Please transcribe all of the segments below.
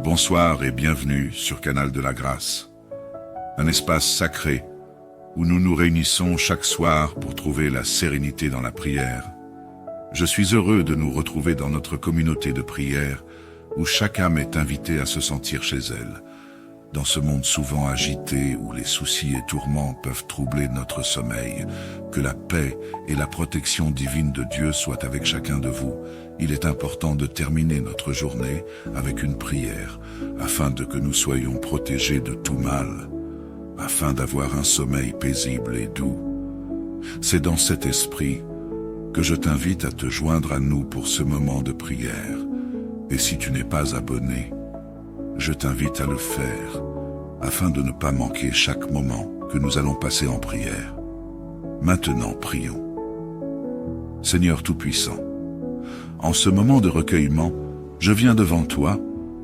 Bonsoir et bienvenue sur Canal de la Grâce, un espace sacré où nous nous réunissons chaque soir pour trouver la sérénité dans la prière. Je suis heureux de nous retrouver dans notre communauté de prière où chaque âme est invitée à se sentir chez elle. Dans ce monde souvent agité où les soucis et tourments peuvent troubler notre sommeil, que la paix et la protection divine de Dieu soient avec chacun de vous. Il est important de terminer notre journée avec une prière, afin que nous soyons protégés de tout mal, afin d'avoir un sommeil paisible et doux. C'est dans cet esprit que je t'invite à te joindre à nous pour ce moment de prière. Et si tu n'es pas abonné, je t'invite à le faire, afin de ne pas manquer chaque moment que nous allons passer en prière. Maintenant, prions. Seigneur Tout-Puissant, en ce moment de recueillement, je viens devant toi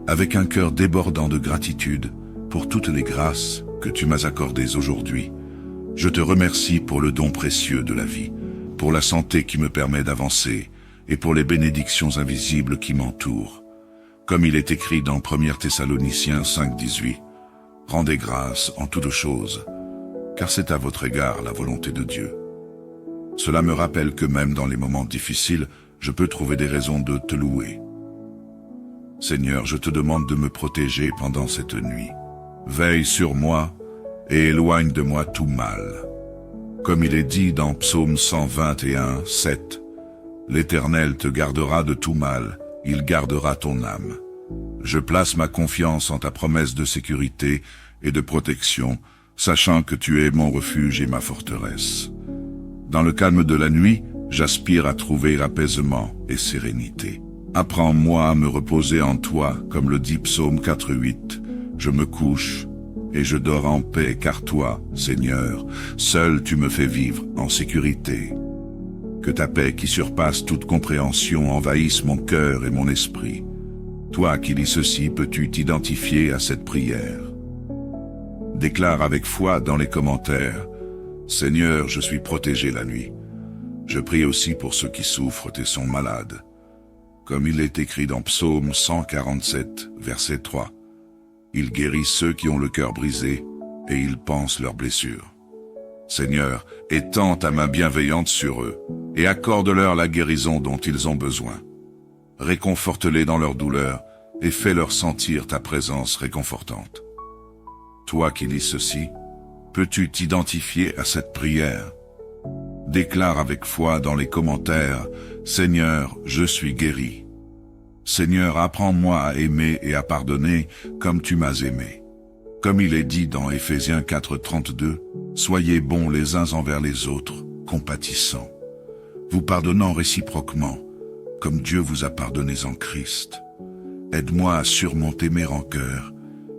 avec un cœur débordant de gratitude pour toutes les grâces que tu m'as accordées aujourd'hui. Je te remercie pour le don précieux de la vie, pour la santé qui me permet d'avancer et pour les bénédictions invisibles qui m'entourent. Comme il est écrit dans 1 Thessaloniciens 5,18, « Rendez grâce en toutes choses, car c'est à votre égard la volonté de Dieu. » Cela me rappelle que même dans les moments difficiles, je peux trouver des raisons de te louer. Seigneur, je te demande de me protéger pendant cette nuit. Veille sur moi et éloigne de moi tout mal. Comme il est dit dans Psaume 121, 7, « L'Éternel te gardera de tout mal, il gardera ton âme. » Je place ma confiance en ta promesse de sécurité et de protection, sachant que tu es mon refuge et ma forteresse. Dans le calme de la nuit, j'aspire à trouver apaisement et sérénité. Apprends-moi à me reposer en toi, comme le dit Psaume 4,8. Je me couche et je dors en paix, car toi, Seigneur, seul tu me fais vivre en sécurité. Que ta paix qui surpasse toute compréhension envahisse mon cœur et mon esprit. Toi qui lis ceci, peux-tu t'identifier à cette prière? Déclare avec foi dans les commentaires, « Seigneur, je suis protégé la nuit. » Je prie aussi pour ceux qui souffrent et sont malades. Comme il est écrit dans Psaume 147, verset 3, « Il guérit ceux qui ont le cœur brisé et il panse leurs blessures. » Seigneur, étends ta main bienveillante sur eux et accorde-leur la guérison dont ils ont besoin. Réconforte-les dans leur douleur et fais-leur sentir ta présence réconfortante. Toi qui lis ceci, peux-tu t'identifier à cette prière? Déclare avec foi dans les commentaires, « Seigneur, je suis guéri. Seigneur, apprends-moi à aimer et à pardonner comme tu m'as aimé. » Comme il est dit dans Éphésiens 4,32, « Soyez bons les uns envers les autres, compatissants, vous pardonnant réciproquement, comme Dieu vous a pardonné en Christ. Aide-moi à surmonter mes rancœurs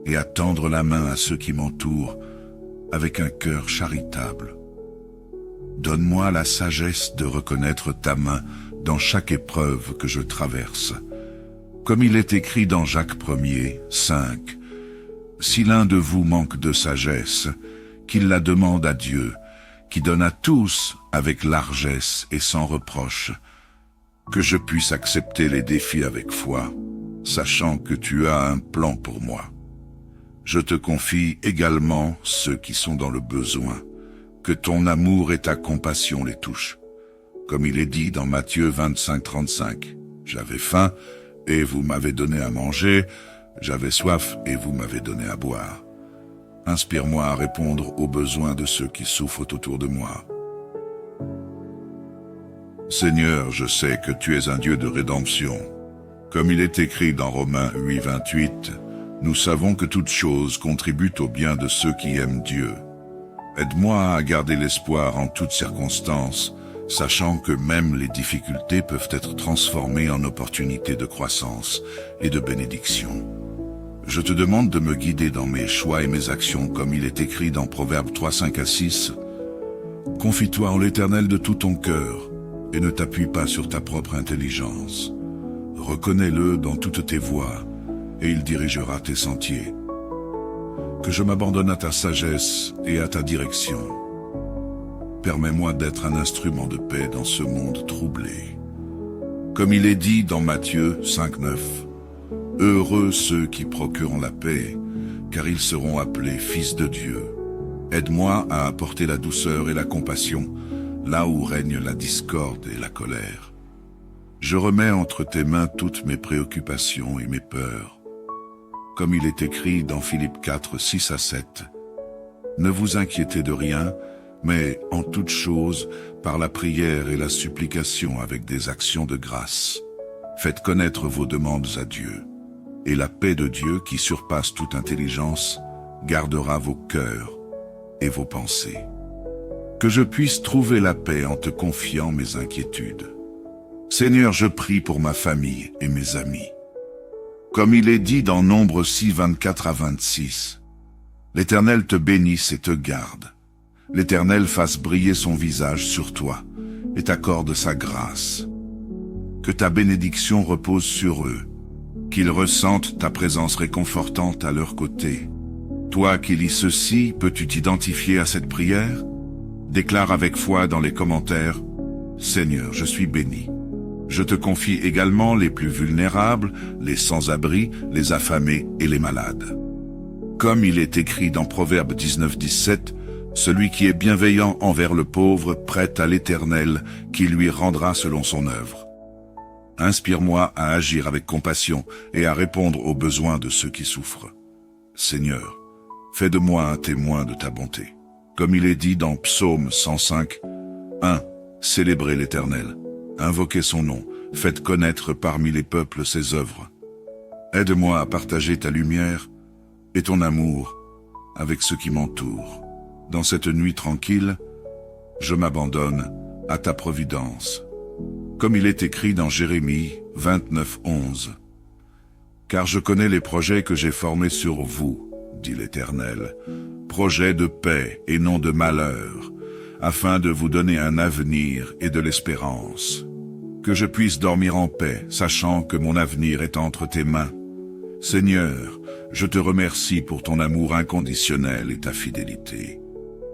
et à tendre la main à ceux qui m'entourent avec un cœur charitable. Donne-moi la sagesse de reconnaître ta main dans chaque épreuve que je traverse. Comme il est écrit dans Jacques 1er, 5, « Si l'un de vous manque de sagesse, qu'il la demande à Dieu, qui donne à tous avec largesse et sans reproche, que je puisse accepter les défis avec foi, sachant que tu as un plan pour moi. Je te confie également ceux qui sont dans le besoin, que ton amour et ta compassion les touchent. Comme il est dit dans Matthieu 25, 35, « J'avais faim et vous m'avez donné à manger, j'avais soif et vous m'avez donné à boire. » Inspire-moi à répondre aux besoins de ceux qui souffrent autour de moi. Seigneur, je sais que tu es un Dieu de rédemption. Comme il est écrit dans Romains 8, 28, « Nous savons que toute chose contribue au bien de ceux qui aiment Dieu. » Aide-moi à garder l'espoir en toutes circonstances, sachant que même les difficultés peuvent être transformées en opportunités de croissance et de bénédiction. Je te demande de me guider dans mes choix et mes actions, comme il est écrit dans Proverbes 3, 5 à 6. « Confie-toi en l'Éternel de tout ton cœur, et ne t'appuie pas sur ta propre intelligence. Reconnais-le dans toutes tes voies, et il dirigera tes sentiers. Que je m'abandonne à ta sagesse et à ta direction. Permets-moi d'être un instrument de paix dans ce monde troublé. Comme il est dit dans Matthieu 5, 9, Heureux ceux qui procurent la paix, car ils seront appelés fils de Dieu. Aide-moi à apporter la douceur et la compassion, là où règne la discorde et la colère. Je remets entre tes mains toutes mes préoccupations et mes peurs. Comme il est écrit dans Philippiens 4, 6 à 7. Ne vous inquiétez de rien, mais en toute chose, par la prière et la supplication avec des actions de grâce, faites connaître vos demandes à Dieu. Et la paix de Dieu qui surpasse toute intelligence, gardera vos cœurs et vos pensées. Que je puisse trouver la paix en te confiant mes inquiétudes. Seigneur, je prie pour ma famille et mes amis. Comme il est dit dans Nombre 6, 24 à 26, l'Éternel te bénisse et te garde. L'Éternel fasse briller son visage sur toi et t'accorde sa grâce. Que ta bénédiction repose sur eux, qu'ils ressentent ta présence réconfortante à leur côté. Toi qui lis ceci, peux-tu t'identifier à cette prière? Déclare avec foi dans les commentaires, « Seigneur, je suis béni. Je te confie également les plus vulnérables, les sans-abri, les affamés et les malades. » Comme il est écrit dans Proverbe 19, 17, « Celui qui est bienveillant envers le pauvre prête à l'Éternel, qui lui rendra selon son œuvre. » Inspire-moi à agir avec compassion et à répondre aux besoins de ceux qui souffrent. Seigneur, fais de moi un témoin de ta bonté. Comme il est dit dans Psaume 105, 1. Célébrez l'Éternel, invoquez son nom, faites connaître parmi les peuples ses œuvres. Aide-moi à partager ta lumière et ton amour avec ceux qui m'entourent. Dans cette nuit tranquille, je m'abandonne à ta providence. Comme il est écrit dans Jérémie 29, 11. Car je connais les projets que j'ai formés sur vous, dit l'Éternel, projets de paix et non de malheur, afin de vous donner un avenir et de l'espérance. Que je puisse dormir en paix, sachant que mon avenir est entre tes mains. Seigneur, je te remercie pour ton amour inconditionnel et ta fidélité.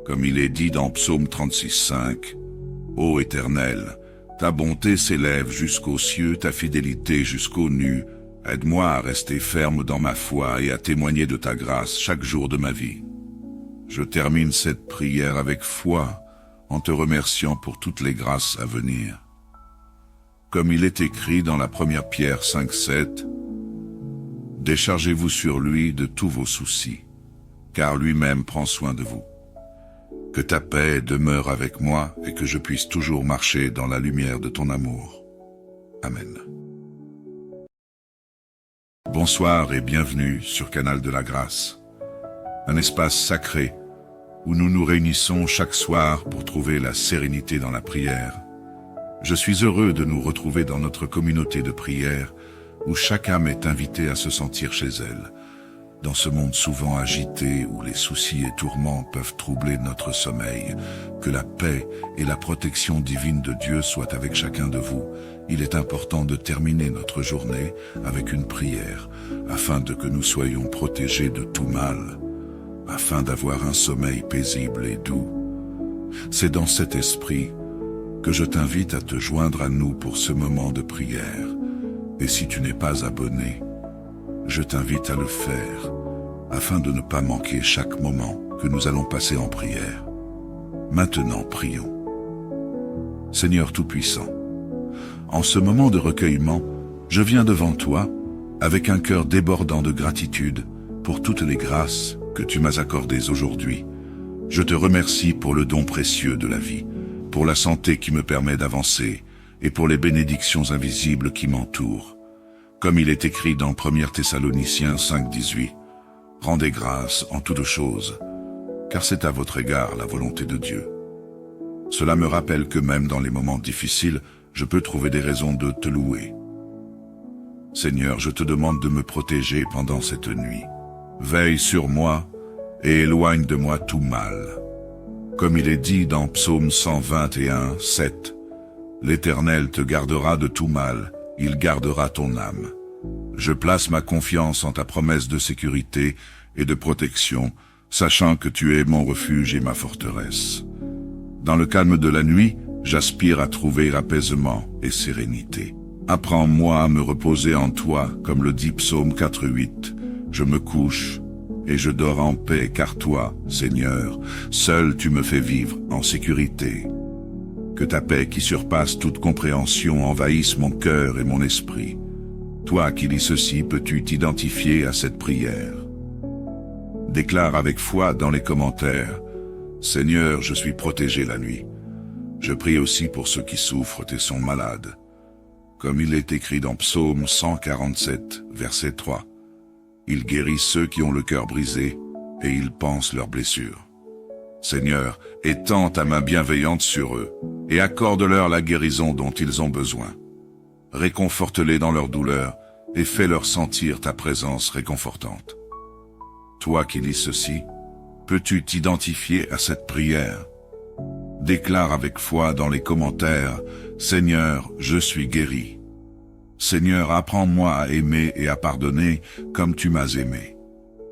Comme il est dit dans Psaume 36, 5. Ô Éternel, ta bonté s'élève jusqu'aux cieux, ta fidélité jusqu'aux nues. Aide-moi à rester ferme dans ma foi et à témoigner de ta grâce chaque jour de ma vie. Je termine cette prière avec foi, en te remerciant pour toutes les grâces à venir. Comme il est écrit dans la première Pierre 5, 7, « Déchargez-vous sur lui de tous vos soucis, car lui-même prend soin de vous. Que ta paix demeure avec moi et que je puisse toujours marcher dans la lumière de ton amour. Amen. » Bonsoir et bienvenue sur Canal de la Grâce, un espace sacré où nous nous réunissons chaque soir pour trouver la sérénité dans la prière. Je suis heureux de nous retrouver dans notre communauté de prière où chaque âme est invitée à se sentir chez elle. Dans ce monde souvent agité où les soucis et tourments peuvent troubler notre sommeil, que la paix et la protection divine de Dieu soient avec chacun de vous. Il est important de terminer notre journée avec une prière, afin que nous soyons protégés de tout mal, afin d'avoir un sommeil paisible et doux. C'est dans cet esprit que je t'invite à te joindre à nous pour ce moment de prière. Et si tu n'es pas abonné, je t'invite à le faire, afin de ne pas manquer chaque moment que nous allons passer en prière. Maintenant, prions. Seigneur Tout-Puissant, en ce moment de recueillement, je viens devant toi avec un cœur débordant de gratitude pour toutes les grâces que tu m'as accordées aujourd'hui. Je te remercie pour le don précieux de la vie, pour la santé qui me permet d'avancer et pour les bénédictions invisibles qui m'entourent. Comme il est écrit dans 1 Thessaloniciens 5, 18, « Rendez grâce en toutes choses, car c'est à votre égard la volonté de Dieu. » Cela me rappelle que même dans les moments difficiles, je peux trouver des raisons de te louer. Seigneur, je te demande de me protéger pendant cette nuit. Veille sur moi et éloigne de moi tout mal. Comme il est dit dans Psaume 121, 7, « L'Éternel te gardera de tout mal, il gardera ton âme. » Je place ma confiance en ta promesse de sécurité et de protection, sachant que tu es mon refuge et ma forteresse. Dans le calme de la nuit, j'aspire à trouver apaisement et sérénité. Apprends-moi à me reposer en toi, comme le dit Psaume 4:8. Je me couche et je dors en paix, car toi, Seigneur, seul tu me fais vivre en sécurité. Que ta paix qui surpasse toute compréhension envahisse mon cœur et mon esprit. Toi qui lis ceci, peux-tu t'identifier à cette prière? Déclare avec foi dans les commentaires: Seigneur, je suis protégé la nuit. Je prie aussi pour ceux qui souffrent et sont malades. Comme il est écrit dans Psaume 147, verset 3. Il guérit ceux qui ont le cœur brisé et il panse leurs blessures. Seigneur, étends ta main bienveillante sur eux et accorde-leur la guérison dont ils ont besoin. Réconforte-les dans leur douleur et fais-leur sentir ta présence réconfortante. Toi qui lis ceci, peux-tu t'identifier à cette prière? Déclare avec foi dans les commentaires: Seigneur, je suis guéri. Seigneur, apprends-moi à aimer et à pardonner comme tu m'as aimé.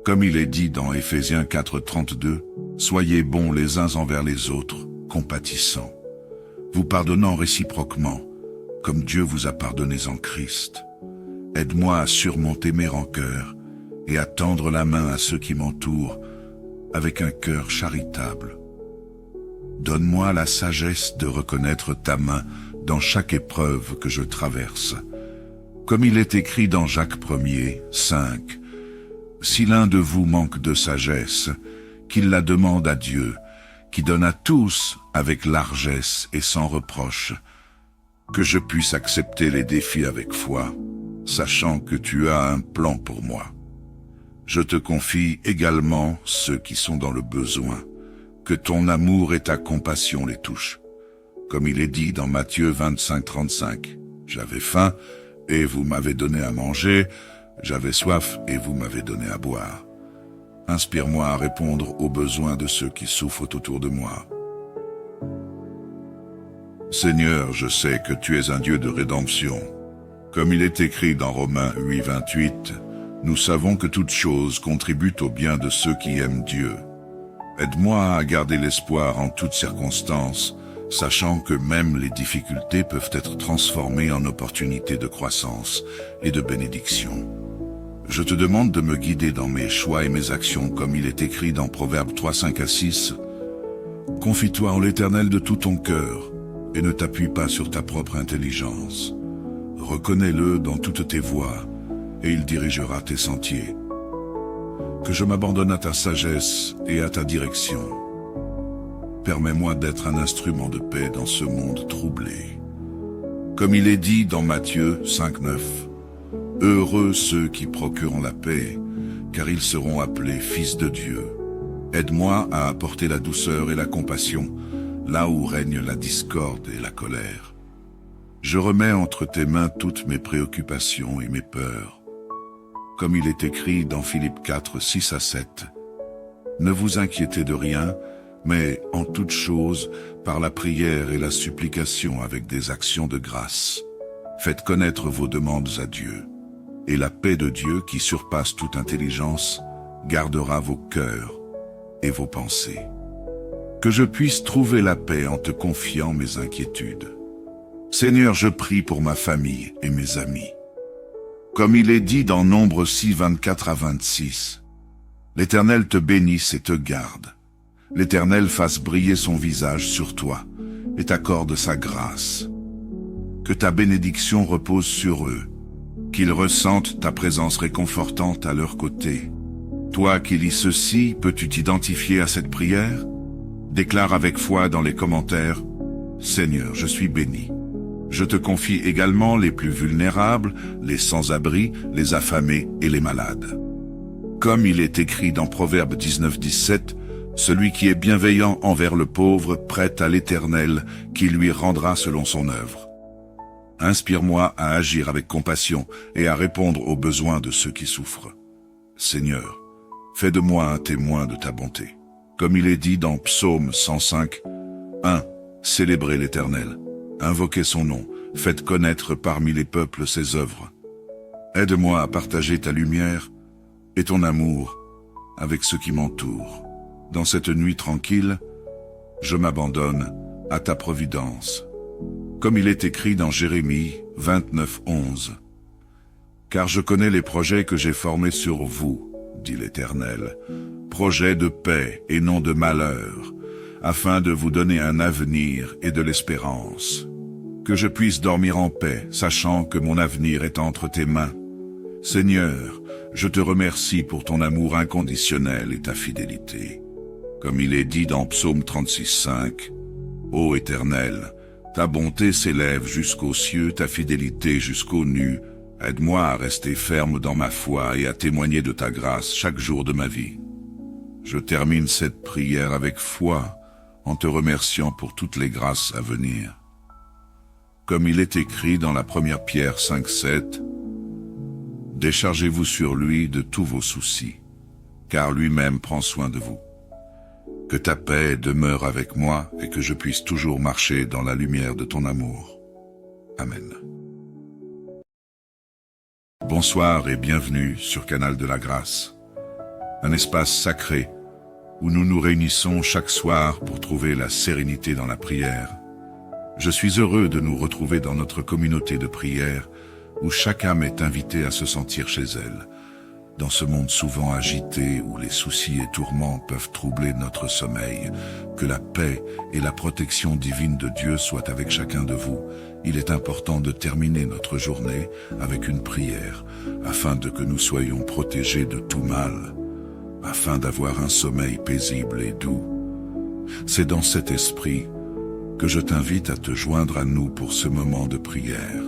Comme il est dit dans Éphésiens 4:32, soyez bons les uns envers les autres, compatissants, vous pardonnant réciproquement, comme Dieu vous a pardonné en Christ. Aide-moi à surmonter mes rancœurs et à tendre la main à ceux qui m'entourent avec un cœur charitable. Donne-moi la sagesse de reconnaître ta main dans chaque épreuve que je traverse. Comme il est écrit dans Jacques 1:5, si l'un de vous manque de sagesse, qu'il la demande à Dieu, qui donne à tous avec largesse et sans reproche, que je puisse accepter les défis avec foi, sachant que tu as un plan pour moi. Je te confie également ceux qui sont dans le besoin, que ton amour et ta compassion les touchent. Comme il est dit dans Matthieu 25:35, j'avais faim et vous m'avez donné à manger, j'avais soif et vous m'avez donné à boire. Inspire-moi à répondre aux besoins de ceux qui souffrent autour de moi. Seigneur, je sais que tu es un Dieu de rédemption. Comme il est écrit dans Romains 8:28, nous savons que toute chose contribue au bien de ceux qui aiment Dieu. Aide-moi à garder l'espoir en toutes circonstances, sachant que même les difficultés peuvent être transformées en opportunités de croissance et de bénédiction. Je te demande de me guider dans mes choix et mes actions, comme il est écrit dans Proverbes 3:5-6. Confie-toi en l'Éternel de tout ton cœur, et ne t'appuie pas sur ta propre intelligence. Reconnais-le dans toutes tes voies, et il dirigera tes sentiers. Que je m'abandonne à ta sagesse et à ta direction. Permets-moi d'être un instrument de paix dans ce monde troublé. Comme il est dit dans Matthieu 5:9, heureux ceux qui procurent la paix, car ils seront appelés fils de Dieu. Aide-moi à apporter la douceur et la compassion, là où règne la discorde et la colère. Je remets entre tes mains toutes mes préoccupations et mes peurs. Comme il est écrit dans Philippiens 4:6-7, ne vous inquiétez de rien, mais en toute chose, par la prière et la supplication avec des actions de grâce, faites connaître vos demandes à Dieu. Et la paix de Dieu, qui surpasse toute intelligence, gardera vos cœurs et vos pensées. Que je puisse trouver la paix en te confiant mes inquiétudes. Seigneur, je prie pour ma famille et mes amis. Comme il est dit dans Nombre 6:24-26, l'Éternel te bénisse et te garde. L'Éternel fasse briller son visage sur toi et t'accorde sa grâce. Que ta bénédiction repose sur eux, qu'ils ressentent ta présence réconfortante à leur côté. Toi qui lis ceci, peux-tu t'identifier à cette prière? Déclare avec foi dans les commentaires: Seigneur, je suis béni. Je te confie également les plus vulnérables, les sans-abri, les affamés et les malades. Comme il est écrit dans Proverbes 19:17, celui qui est bienveillant envers le pauvre prête à l'Éternel, qui lui rendra selon son œuvre. Inspire-moi à agir avec compassion et à répondre aux besoins de ceux qui souffrent. Seigneur, fais de moi un témoin de ta bonté. Comme il est dit dans Psaume 105:1, célébrez l'Éternel, invoquez son nom, faites connaître parmi les peuples ses œuvres. Aide-moi à partager ta lumière et ton amour avec ceux qui m'entourent. Dans cette nuit tranquille, je m'abandonne à ta providence. comme il est écrit dans Jérémie 29:11. Car je connais les projets que j'ai formés sur vous, dit l'Éternel, projets de paix et non de malheur, afin de vous donner un avenir et de l'espérance. Que je puisse dormir en paix, sachant que mon avenir est entre tes mains. Seigneur, je te remercie pour ton amour inconditionnel et ta fidélité. Comme il est dit dans Psaume 36:5, Ô Éternel, ta bonté s'élève jusqu'aux cieux, ta fidélité jusqu'aux nues. Aide-moi à rester ferme dans ma foi et à témoigner de ta grâce chaque jour de ma vie. Je termine cette prière avec foi, en te remerciant pour toutes les grâces à venir. Comme il est écrit dans la première Pierre 5:7, déchargez-vous sur lui de tous vos soucis, car lui-même prend soin de vous. Que ta paix demeure avec moi et que je puisse toujours marcher dans la lumière de ton amour. Amen. Bonsoir et bienvenue sur Canal de la Grâce, un espace sacré où nous nous réunissons chaque soir pour trouver la sérénité dans la prière. Je suis heureux de nous retrouver dans notre communauté de prière où chaque âme est invitée à se sentir chez elle. Dans ce monde souvent agité où les soucis et tourments peuvent troubler notre sommeil, que la paix et la protection divine de Dieu soient avec chacun de vous. Il est important de terminer notre journée avec une prière, afin que nous soyons protégés de tout mal, afin d'avoir un sommeil paisible et doux. C'est dans cet esprit que je t'invite à te joindre à nous pour ce moment de prière.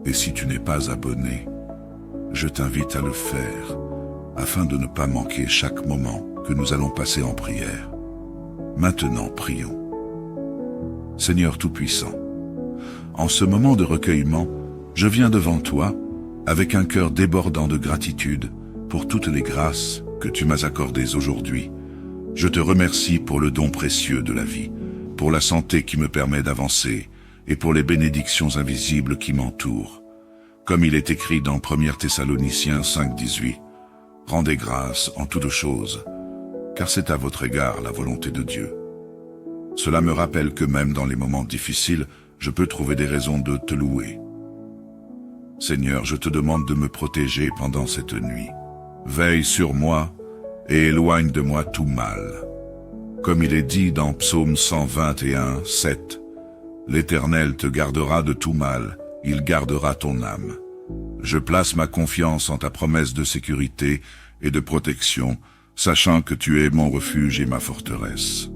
Et si tu n'es pas abonné, je t'invite à le faire, afin de ne pas manquer chaque moment que nous allons passer en prière. Maintenant, prions. Seigneur Tout-Puissant, en ce moment de recueillement, je viens devant toi avec un cœur débordant de gratitude pour toutes les grâces que tu m'as accordées aujourd'hui. Je te remercie pour le don précieux de la vie, pour la santé qui me permet d'avancer et pour les bénédictions invisibles qui m'entourent. Comme il est écrit dans 1 Thessaloniciens 5:18, « Rendez grâce en toutes choses, car c'est à votre égard la volonté de Dieu. » Cela me rappelle que même dans les moments difficiles, je peux trouver des raisons de te louer. Seigneur, je te demande de me protéger pendant cette nuit. Veille sur moi et éloigne de moi tout mal. Comme il est dit dans Psaume 121:7, « L'Éternel te gardera de tout mal, il gardera ton âme. » Je place ma confiance en ta promesse de sécurité et de protection, sachant que tu es mon refuge et ma forteresse.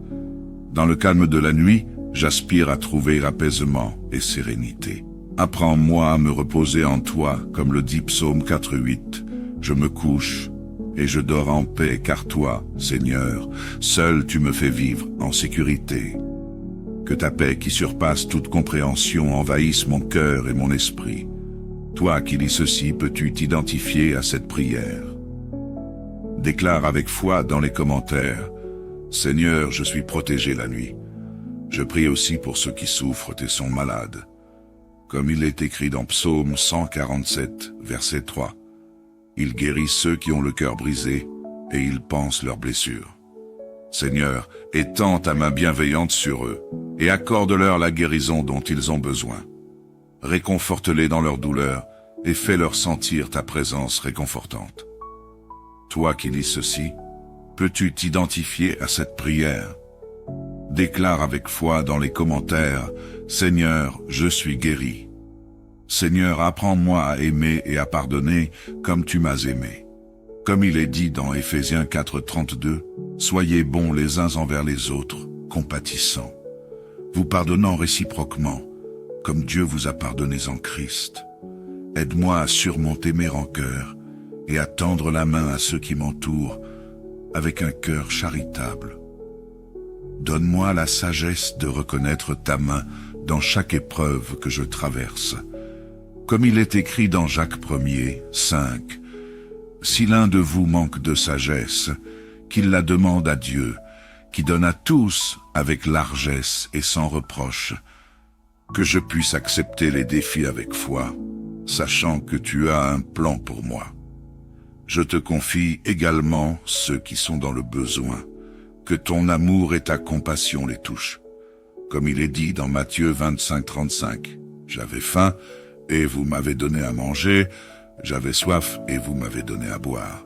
Dans le calme de la nuit, j'aspire à trouver apaisement et sérénité. Apprends-moi à me reposer en toi, comme le dit Psaume 4:8. Je me couche et je dors en paix, car toi, Seigneur, seul tu me fais vivre en sécurité. Que ta paix qui surpasse toute compréhension envahisse mon cœur et mon esprit. Toi qui lis ceci, peux-tu t'identifier à cette prière? Déclare avec foi dans les commentaires, « Seigneur, je suis protégé la nuit. » Je prie aussi pour ceux qui souffrent et sont malades. Comme il est écrit dans Psaume 147, verset 3, « Il guérit ceux qui ont le cœur brisé et il panse leurs blessures. » Seigneur, étends ta main bienveillante sur eux et accorde-leur la guérison dont ils ont besoin. Réconforte-les dans leur douleur et fais-leur sentir ta présence réconfortante. Toi qui lis ceci, peux-tu t'identifier à cette prière? Déclare avec foi dans les commentaires, « Seigneur, je suis guéri. » Seigneur, apprends-moi à aimer et à pardonner comme tu m'as aimé. Comme il est dit dans Éphésiens 4:32, « Soyez bons les uns envers les autres, compatissants, vous pardonnant réciproquement, comme Dieu vous a pardonné en Christ. Aide-moi à surmonter mes rancœurs et à tendre la main à ceux qui m'entourent avec un cœur charitable. Donne-moi la sagesse de reconnaître ta main dans chaque épreuve que je traverse. Comme il est écrit dans Jacques 1:5, « Si l'un de vous manque de sagesse, qu'il la demande à Dieu, qui donne à tous avec largesse et sans reproche, que je puisse accepter les défis avec foi, sachant que tu as un plan pour moi. Je te confie également ceux qui sont dans le besoin, que ton amour et ta compassion les touchent. comme il est dit dans Matthieu 25-35. J'avais faim, et vous m'avez donné à manger, j'avais soif, et vous m'avez donné à boire.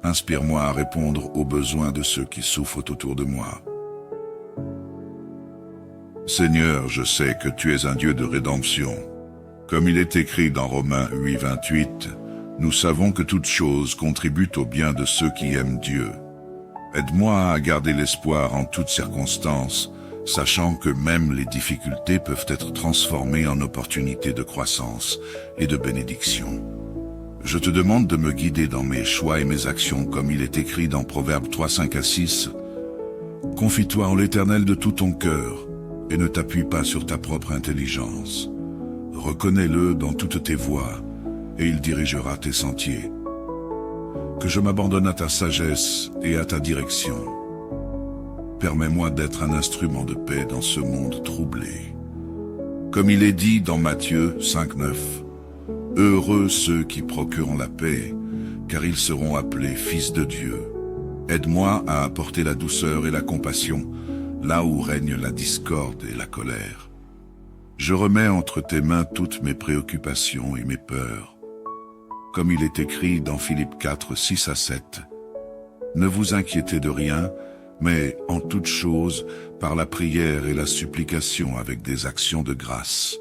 Inspire-moi à répondre aux besoins de ceux qui souffrent autour de moi. Seigneur, je sais que tu es un Dieu de rédemption. Comme il est écrit dans Romains 8-28, nous savons que toute chose contribue au bien de ceux qui aiment Dieu. Aide-moi à garder l'espoir en toutes circonstances, sachant que même les difficultés peuvent être transformées en opportunités de croissance et de bénédiction. Je te demande de me guider dans mes choix et mes actions comme il est écrit dans Proverbes 3-5-6. Confie-toi en l'Éternel de tout ton cœur et ne t'appuie pas sur ta propre intelligence. Reconnais-le dans toutes tes voies et il dirigera tes sentiers. Que je m'abandonne à ta sagesse et à ta direction. Permets-moi d'être un instrument de paix dans ce monde troublé. Comme il est dit dans Matthieu 5-9, « Heureux ceux qui procurent la paix, car ils seront appelés fils de Dieu. Aide-moi à apporter la douceur et la compassion, là où règne la discorde et la colère. Je remets entre tes mains toutes mes préoccupations et mes peurs. Comme il est écrit dans Philippiens 4-6-7, « Ne vous inquiétez de rien, mais en toute chose, par la prière et la supplication avec des actions de grâce,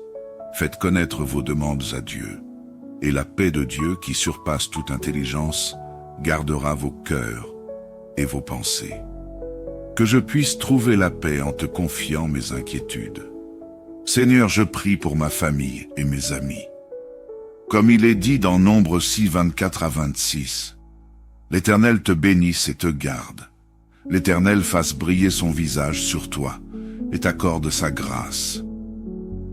faites connaître vos demandes à Dieu. Et la paix de Dieu qui surpasse toute intelligence, gardera vos cœurs et vos pensées. » Que je puisse trouver la paix en te confiant mes inquiétudes. Seigneur, je prie pour ma famille et mes amis. Comme il est dit dans Nombre 6-24-26, « L'Éternel te bénisse et te garde. L'Éternel fasse briller son visage sur toi et t'accorde sa grâce.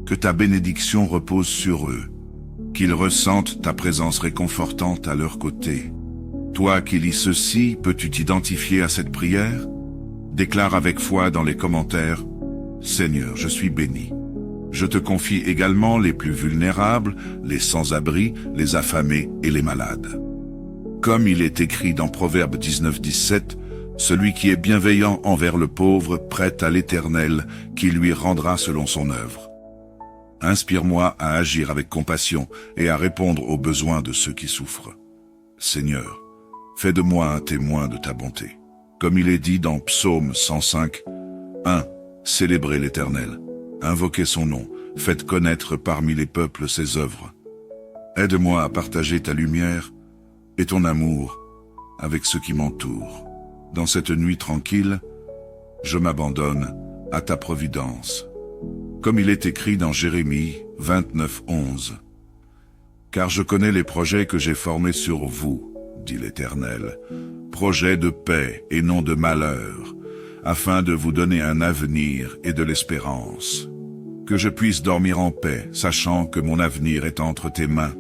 Que ta bénédiction repose sur eux, qu'ils ressentent ta présence réconfortante à leur côté. Toi qui lis ceci, peux-tu t'identifier à cette prière? Déclare avec foi dans les commentaires, « Seigneur, je suis béni. » Je te confie également les plus vulnérables, les sans-abri, les affamés et les malades. Comme il est écrit dans Proverbe 19-17, « Celui qui est bienveillant envers le pauvre prête à l'Éternel, qui lui rendra selon son œuvre. » Inspire-moi à agir avec compassion et à répondre aux besoins de ceux qui souffrent. Seigneur, fais de moi un témoin de ta bonté. Comme il est dit dans Psaume 105, 1. Célébrez l'Éternel, invoquez son nom, faites connaître parmi les peuples ses œuvres. Aide-moi à partager ta lumière et ton amour avec ceux qui m'entourent. Dans cette nuit tranquille, je m'abandonne à ta providence. Comme il est écrit dans Jérémie 29-11. Car je connais les projets que j'ai formés sur vous, dit l'Éternel, projets de paix et non de malheur, afin de vous donner un avenir et de l'espérance. Que je puisse dormir en paix, sachant que mon avenir est entre tes mains.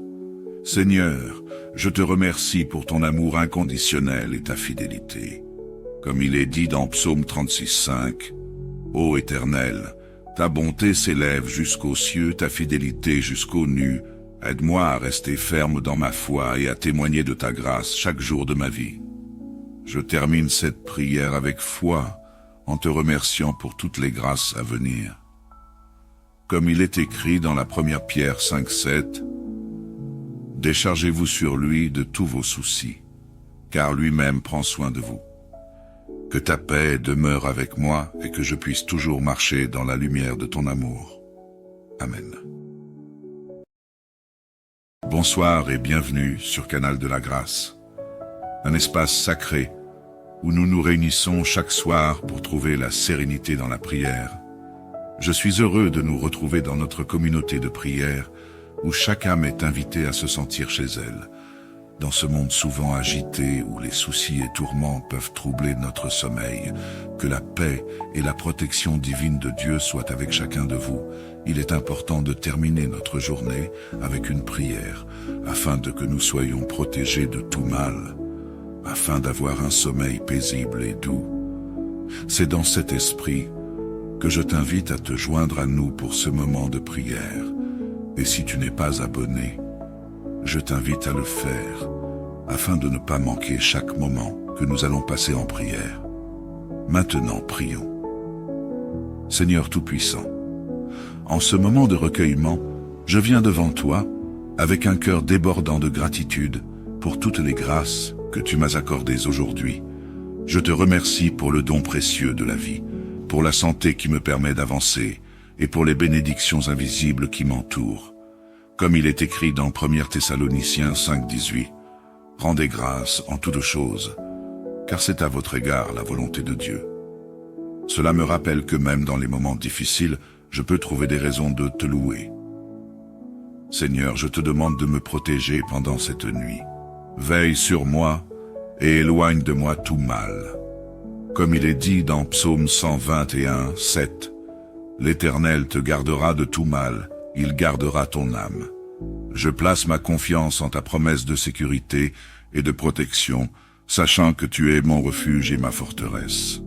Seigneur, je te remercie pour ton amour inconditionnel et ta fidélité. Comme il est dit dans Psaume 36-5, « Ô Éternel, ta bonté s'élève jusqu'aux cieux, ta fidélité jusqu'aux nues. Aide-moi à rester ferme dans ma foi et à témoigner de ta grâce chaque jour de ma vie. » Je termine cette prière avec foi, en te remerciant pour toutes les grâces à venir. Comme il est écrit dans la première Pierre 5-7, « Déchargez-vous sur lui de tous vos soucis, car lui-même prend soin de vous. » Que ta paix demeure avec moi et que je puisse toujours marcher dans la lumière de ton amour. Amen. Bonsoir et bienvenue sur Canal de la Grâce, un espace sacré où nous nous réunissons chaque soir pour trouver la sérénité dans la prière. Je suis heureux de nous retrouver dans notre communauté de prière où chaque âme est invitée à se sentir chez elle. Dans ce monde souvent agité où les soucis et tourments peuvent troubler notre sommeil, que la paix et la protection divine de Dieu soient avec chacun de vous. Il est important de terminer notre journée avec une prière, afin que nous soyons protégés de tout mal, afin d'avoir un sommeil paisible et doux. C'est dans cet esprit que je t'invite à te joindre à nous pour ce moment de prière. Et si tu n'es pas abonné, je t'invite à le faire, afin de ne pas manquer chaque moment que nous allons passer en prière. Maintenant, prions. Seigneur Tout-Puissant. En ce moment de recueillement, je viens devant toi, avec un cœur débordant de gratitude pour toutes les grâces que tu m'as accordées aujourd'hui. Je te remercie pour le don précieux de la vie, pour la santé qui me permet d'avancer et pour les bénédictions invisibles qui m'entourent. Comme il est écrit dans 1 Thessaloniciens 5,18, « Rendez grâce en toutes choses, car c'est à votre égard la volonté de Dieu. » Cela me rappelle que même dans les moments difficiles, je peux trouver des raisons de te louer. Seigneur, je te demande de me protéger pendant cette nuit. Veille sur moi et éloigne de moi tout mal. Comme il est dit dans Psaume 121, 7, « L'Éternel te gardera de tout mal, il gardera ton âme. » Je place ma confiance en ta promesse de sécurité et de protection, sachant que tu es mon refuge et ma forteresse.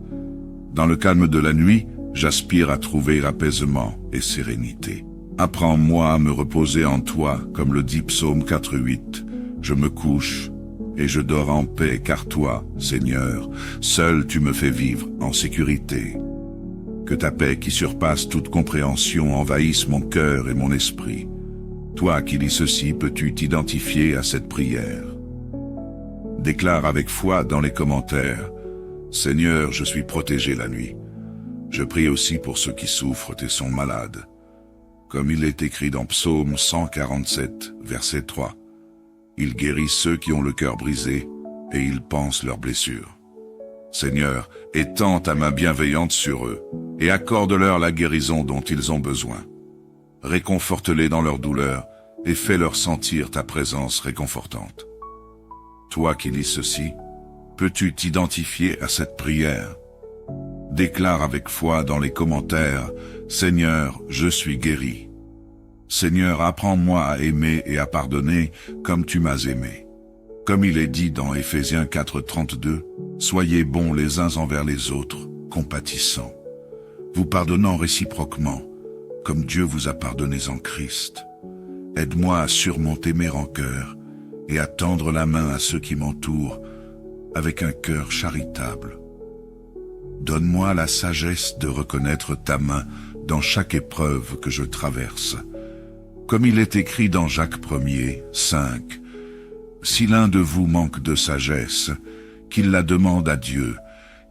Dans le calme de la nuit, j'aspire à trouver apaisement et sérénité. Apprends-moi à me reposer en toi, comme le dit Psaume 4,8. Je me couche et je dors en paix, car toi, Seigneur, seul tu me fais vivre en sécurité. Que ta paix qui surpasse toute compréhension envahisse mon cœur et mon esprit. Toi qui lis ceci, peux-tu t'identifier à cette prière? Déclare avec foi dans les commentaires, « Seigneur, je suis protégé la nuit. » Je prie aussi pour ceux qui souffrent et sont malades. Comme il est écrit dans Psaume 147, verset 3, « Il guérit ceux qui ont le cœur brisé et il panse leurs blessures. » Seigneur, étends ta main bienveillante sur eux et accorde-leur la guérison dont ils ont besoin. Réconforte-les dans leur douleur et fais-leur sentir ta présence réconfortante. Toi qui lis ceci, peux-tu t'identifier à cette prière? Déclare avec foi dans les commentaires, « Seigneur, je suis guéri. » Seigneur, apprends-moi à aimer et à pardonner comme tu m'as aimé. Comme il est dit dans Éphésiens 4,32, « Soyez bons les uns envers les autres, compatissants, vous pardonnant réciproquement, comme Dieu vous a pardonné en Christ. Aide-moi à surmonter mes rancœurs et à tendre la main à ceux qui m'entourent avec un cœur charitable. Donne-moi la sagesse de reconnaître ta main dans chaque épreuve que je traverse. Comme il est écrit dans Jacques 1er, 5, « Si l'un de vous manque de sagesse, qu'il la demande à Dieu,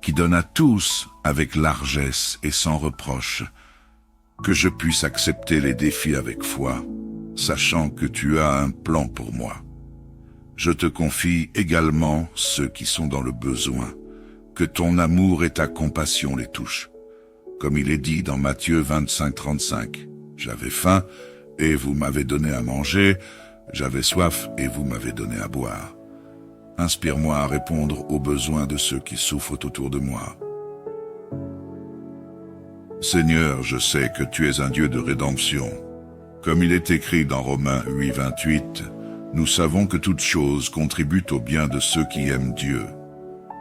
qui donne à tous avec largesse et sans reproche, que je puisse accepter les défis avec foi, sachant que tu as un plan pour moi. Je te confie également ceux qui sont dans le besoin, que ton amour et ta compassion les touchent. Comme il est dit dans Matthieu 25, 35, « J'avais faim, et vous m'avez donné à manger, j'avais soif, et vous m'avez donné à boire. » Inspire-moi à répondre aux besoins de ceux qui souffrent autour de moi. Seigneur, je sais que tu es un Dieu de rédemption. Comme il est écrit dans Romains 8, 28, « Nous savons que toute chose contribue au bien de ceux qui aiment Dieu. »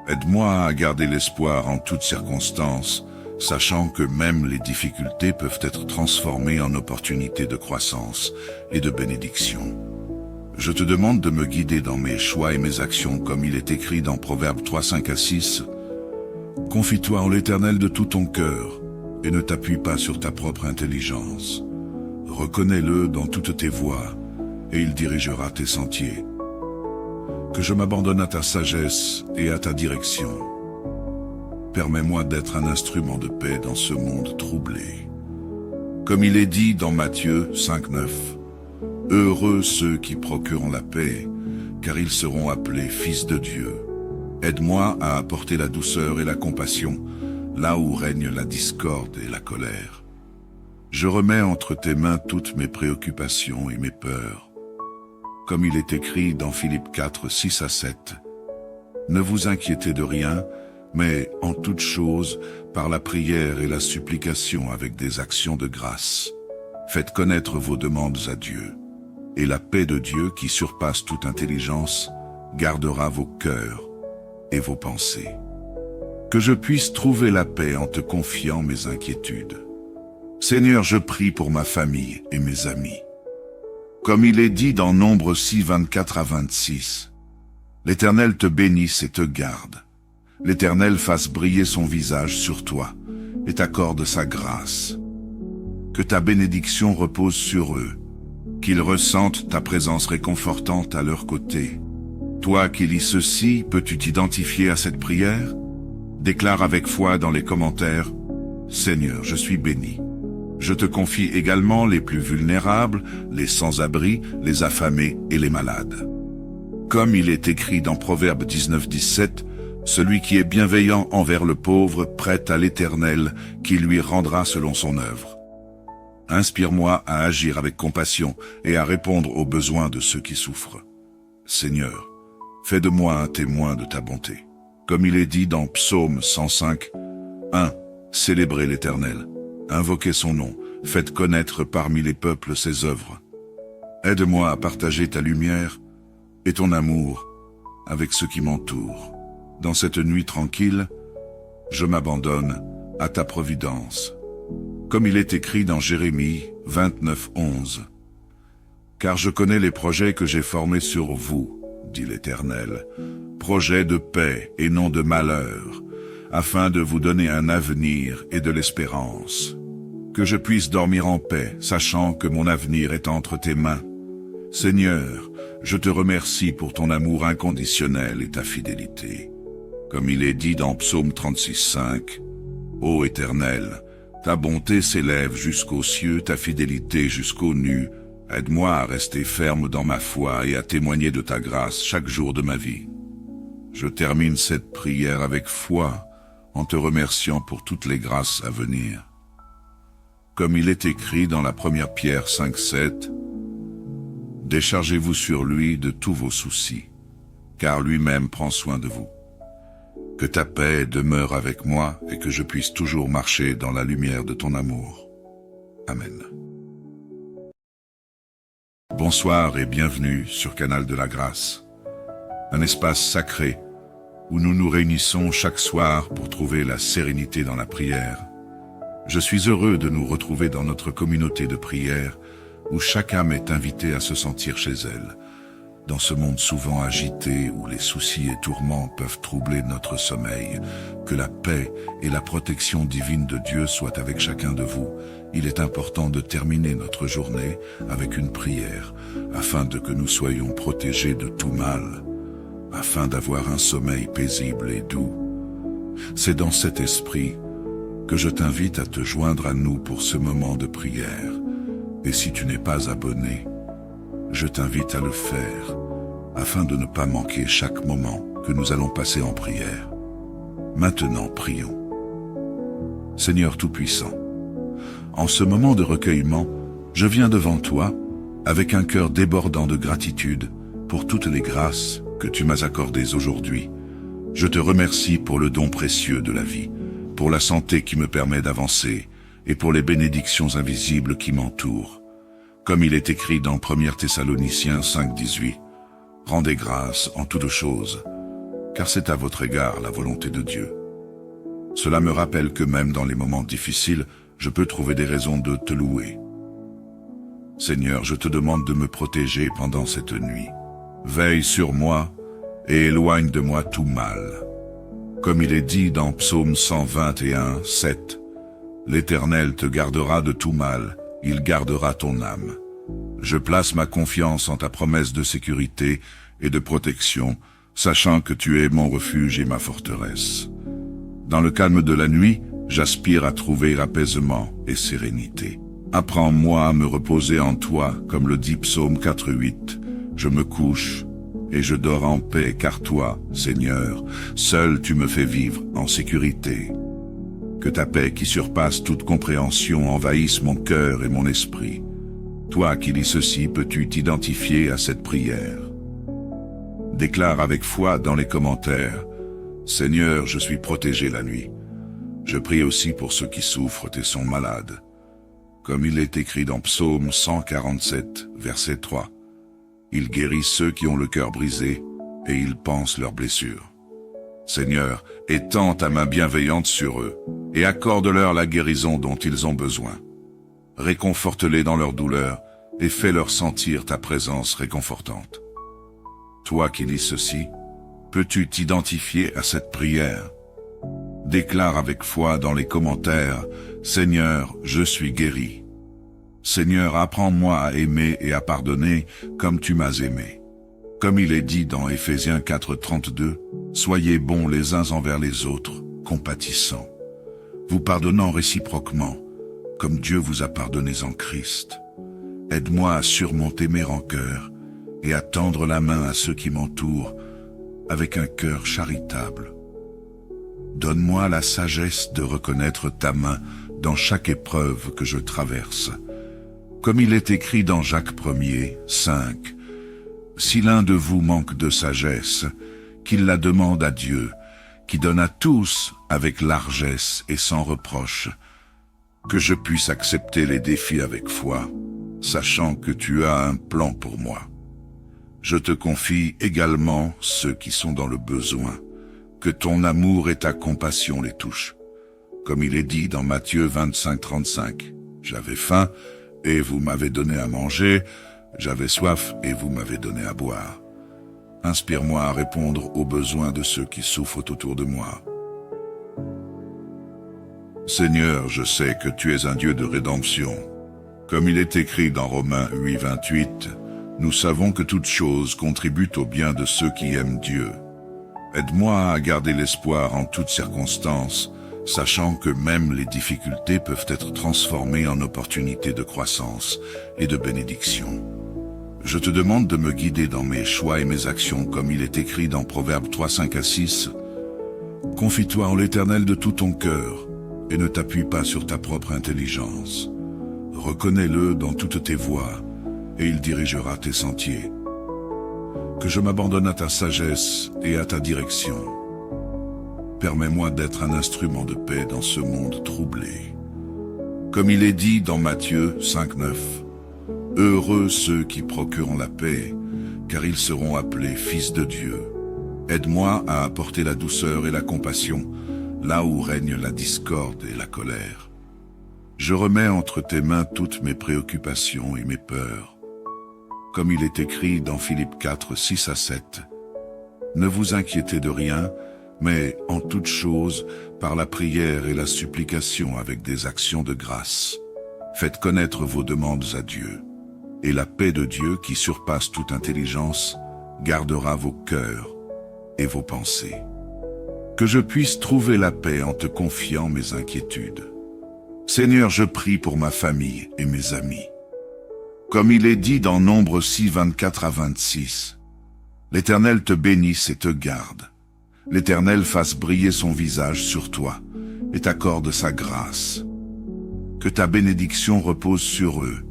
Aide-moi à garder l'espoir en toutes circonstances, sachant que même les difficultés peuvent être transformées en opportunités de croissance et de bénédiction. Je te demande de me guider dans mes choix et mes actions, comme il est écrit dans Proverbes 3, 5 à 6. « Confie-toi en l'Éternel de tout ton cœur, et ne t'appuie pas sur ta propre intelligence. Reconnais-le dans toutes tes voies, et il dirigera tes sentiers. Que je m'abandonne à ta sagesse et à ta direction. Permets-moi d'être un instrument de paix dans ce monde troublé. » Comme il est dit dans Matthieu 5, 9, « Heureux ceux qui procurent la paix, car ils seront appelés fils de Dieu. Aide-moi à apporter la douceur et la compassion, là où règne la discorde et la colère. Je remets entre tes mains toutes mes préoccupations et mes peurs. Comme il est écrit dans Philippiens 4, 6 à 7, « Ne vous inquiétez de rien, mais en toute chose, par la prière et la supplication avec des actions de grâce, faites connaître vos demandes à Dieu, et la paix de Dieu qui surpasse toute intelligence gardera vos cœurs et vos pensées. » Que je puisse trouver la paix en te confiant mes inquiétudes. Seigneur, je prie pour ma famille et mes amis. Comme il est dit dans Nombre 6, 24 à 26, « L'Éternel te bénisse et te garde. L'Éternel fasse briller son visage sur toi et t'accorde sa grâce. Que ta bénédiction repose sur eux, qu'ils ressentent ta présence réconfortante à leur côté. Toi qui lis ceci, peux-tu t'identifier à cette prière? Déclare avec foi dans les commentaires: Seigneur, je suis béni. Je te confie également les plus vulnérables, les sans-abri, les affamés et les malades. Comme il est écrit dans Proverbe 19:17, celui qui est bienveillant envers le pauvre prête à l'Éternel, qui lui rendra selon son œuvre. Inspire-moi à agir avec compassion et à répondre aux besoins de ceux qui souffrent. Seigneur, fais de moi un témoin de ta bonté. Comme il est dit dans Psaume 105, 1. Célébrez l'Éternel, invoquez son nom, faites connaître parmi les peuples ses œuvres. Aide-moi à partager ta lumière et ton amour avec ceux qui m'entourent. Dans cette nuit tranquille, je m'abandonne à ta providence. Comme il est écrit dans Jérémie 29:11. Car je connais les projets que j'ai formés sur vous, dit l'Éternel, projets de paix et non de malheur, afin de vous donner un avenir et de l'espérance. Que je puisse dormir en paix, sachant que mon avenir est entre tes mains. Seigneur, je te remercie pour ton amour inconditionnel et ta fidélité. Comme il est dit dans Psaume 36:5, Ô Éternel, ta bonté s'élève jusqu'aux cieux, ta fidélité jusqu'aux nues. Aide-moi à rester ferme dans ma foi et à témoigner de ta grâce chaque jour de ma vie. Je termine cette prière avec foi, en te remerciant pour toutes les grâces à venir. Comme il est écrit dans la première Pierre 5:7, déchargez-vous sur lui de tous vos soucis, car lui-même prend soin de vous. Que ta paix demeure avec moi et que je puisse toujours marcher dans la lumière de ton amour. Amen. Bonsoir et bienvenue sur Canal de la Grâce, un espace sacré où nous nous réunissons chaque soir pour trouver la sérénité dans la prière. Je suis heureux de nous retrouver dans notre communauté de prière où chaque âme est invitée à se sentir chez elle. Dans ce monde souvent agité où les soucis et tourments peuvent troubler notre sommeil, que la paix et la protection divine de Dieu soient avec chacun de vous. Il est important de terminer notre journée avec une prière, afin que nous soyons protégés de tout mal, afin d'avoir un sommeil paisible et doux. C'est dans cet esprit que je t'invite à te joindre à nous pour ce moment de prière. Et si tu n'es pas abonné, je t'invite à le faire, afin de ne pas manquer chaque moment que nous allons passer en prière. Maintenant, prions. Seigneur Tout-Puissant, en ce moment de recueillement, je viens devant toi avec un cœur débordant de gratitude pour toutes les grâces que tu m'as accordées aujourd'hui. Je te remercie pour le don précieux de la vie, pour la santé qui me permet d'avancer et pour les bénédictions invisibles qui m'entourent. Comme il est écrit dans 1 Thessaloniciens 5:18, « Rendez grâce en toutes choses, car c'est à votre égard la volonté de Dieu. » Cela me rappelle que même dans les moments difficiles, je peux trouver des raisons de te louer. Seigneur, je te demande de me protéger pendant cette nuit. Veille sur moi et éloigne de moi tout mal. Comme il est dit dans Psaume 121:7, « L'Éternel te gardera de tout mal, il gardera ton âme. » Je place ma confiance en ta promesse de sécurité et de protection, sachant que tu es mon refuge et ma forteresse. Dans le calme de la nuit, j'aspire à trouver apaisement et sérénité. Apprends-moi à me reposer en toi, comme le dit Psaume 4:8. Je me couche et je dors en paix, car toi, Seigneur, seul tu me fais vivre en sécurité. Que ta paix qui surpasse toute compréhension envahisse mon cœur et mon esprit. Toi qui lis ceci, peux-tu t'identifier à cette prière? Déclare avec foi dans les commentaires: Seigneur, je suis protégé la nuit. Je prie aussi pour ceux qui souffrent et sont malades. Comme il est écrit dans Psaume 147, verset 3. Il guérit ceux qui ont le cœur brisé et il panse leurs blessures. Seigneur, étends ta main bienveillante sur eux et accorde-leur la guérison dont ils ont besoin. Réconforte-les dans leur douleur et fais-leur sentir ta présence réconfortante. Toi qui lis ceci, peux-tu t'identifier à cette prière? Déclare avec foi dans les commentaires, « Seigneur, je suis guéri. » Seigneur, apprends-moi à aimer et à pardonner comme tu m'as aimé. Comme il est dit dans Éphésiens 4:32, « Soyez bons les uns envers les autres, compatissants, vous pardonnant réciproquement, comme Dieu vous a pardonné en Christ. Aide-moi à surmonter mes rancœurs et à tendre la main à ceux qui m'entourent avec un cœur charitable. Donne-moi la sagesse de reconnaître ta main dans chaque épreuve que je traverse. Comme il est écrit dans Jacques 1er, 5, « Si l'un de vous manque de sagesse, qu'il la demande à Dieu, qui donne à tous avec largesse et sans reproche, que je puisse accepter les défis avec foi, sachant que tu as un plan pour moi. Je te confie également ceux qui sont dans le besoin, que ton amour et ta compassion les touchent. Comme il est dit dans Matthieu 25:35, « J'avais faim, et vous m'avez donné à manger, j'avais soif, et vous m'avez donné à boire. » Inspire-moi à répondre aux besoins de ceux qui souffrent autour de moi. Seigneur, je sais que tu es un Dieu de rédemption. Comme il est écrit dans Romains 8:28, nous savons que toute chose contribue au bien de ceux qui aiment Dieu. Aide-moi à garder l'espoir en toutes circonstances, sachant que même les difficultés peuvent être transformées en opportunités de croissance et de bénédiction. Je te demande de me guider dans mes choix et mes actions, comme il est écrit dans Proverbes 3:5-6. Confie-toi en l'Éternel de tout ton cœur, et ne t'appuie pas sur ta propre intelligence. Reconnais-le dans toutes tes voies, et il dirigera tes sentiers. Que je m'abandonne à ta sagesse et à ta direction. Permets-moi d'être un instrument de paix dans ce monde troublé. Comme il est dit dans Matthieu 5:9, « Heureux ceux qui procurent la paix, car ils seront appelés fils de Dieu. » Aide-moi à apporter la douceur et la compassion, là où règne la discorde et la colère. Je remets entre tes mains toutes mes préoccupations et mes peurs. Comme il est écrit dans Philippiens 4:6-7, « Ne vous inquiétez de rien, mais en toute chose, par la prière et la supplication avec des actions de grâce, faites connaître vos demandes à Dieu. Et la paix de Dieu qui surpasse toute intelligence gardera vos cœurs et vos pensées. » Que je puisse trouver la paix en te confiant mes inquiétudes. Seigneur, je prie pour ma famille et mes amis. Comme il est dit dans Nombre 6:24-26, « L'Éternel te bénisse et te garde. L'Éternel fasse briller son visage sur toi et t'accorde sa grâce. Que ta bénédiction repose sur eux,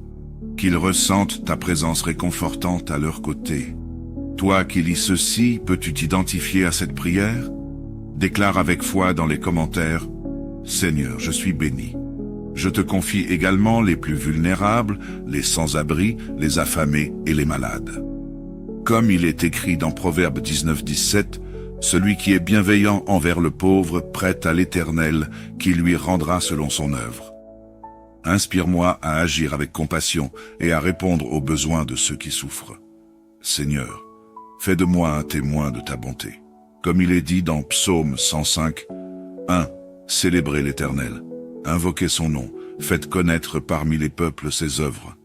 qu'ils ressentent ta présence réconfortante à leur côté. » Toi qui lis ceci, peux-tu t'identifier à cette prière? Déclare avec foi dans les commentaires, « Seigneur, je suis béni. Je te confie également les plus vulnérables, les sans-abri, les affamés et les malades. » Comme il est écrit dans Proverbes 19:17, « Celui qui est bienveillant envers le pauvre prête à l'Éternel, qui lui rendra selon son œuvre. » Inspire-moi à agir avec compassion et à répondre aux besoins de ceux qui souffrent. Seigneur, fais de moi un témoin de ta bonté. Comme il est dit dans Psaume 105, 1. Célébrez l'Éternel, invoquez son nom, faites connaître parmi les peuples ses œuvres.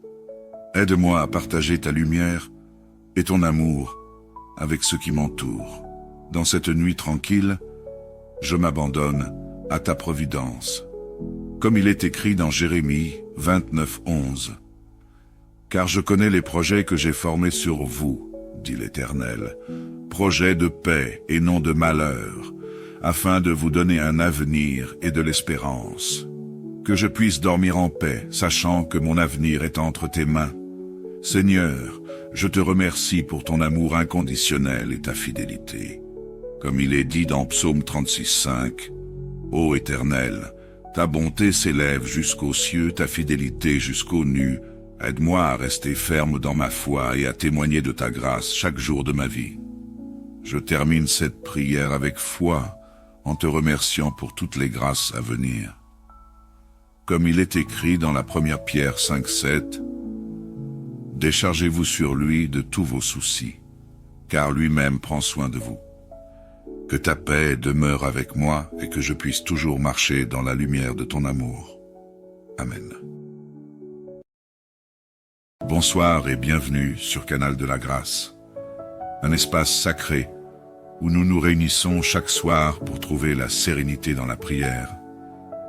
Aide-moi à partager ta lumière et ton amour avec ceux qui m'entourent. Dans cette nuit tranquille, je m'abandonne à ta providence. Comme il est écrit dans Jérémie 29:11, « Car je connais les projets que j'ai formés sur vous, dit l'Éternel, projets de paix et non de malheur, afin de vous donner un avenir et de l'espérance. Que je puisse dormir en paix, sachant que mon avenir est entre tes mains. Seigneur, je te remercie pour ton amour inconditionnel et ta fidélité. Comme il est dit dans Psaume 36:5, « Ô Éternel, ta bonté s'élève jusqu'aux cieux, ta fidélité jusqu'aux nues. Aide-moi à rester ferme dans ma foi et à témoigner de ta grâce chaque jour de ma vie. » Je termine cette prière avec foi, en te remerciant pour toutes les grâces à venir. Comme il est écrit dans la première Pierre 5:7, « Déchargez-vous sur lui de tous vos soucis, car lui-même prend soin de vous. » Que ta paix demeure avec moi et que je puisse toujours marcher dans la lumière de ton amour. Amen. Bonsoir et bienvenue sur Canal de la Grâce, un espace sacré où nous nous réunissons chaque soir pour trouver la sérénité dans la prière.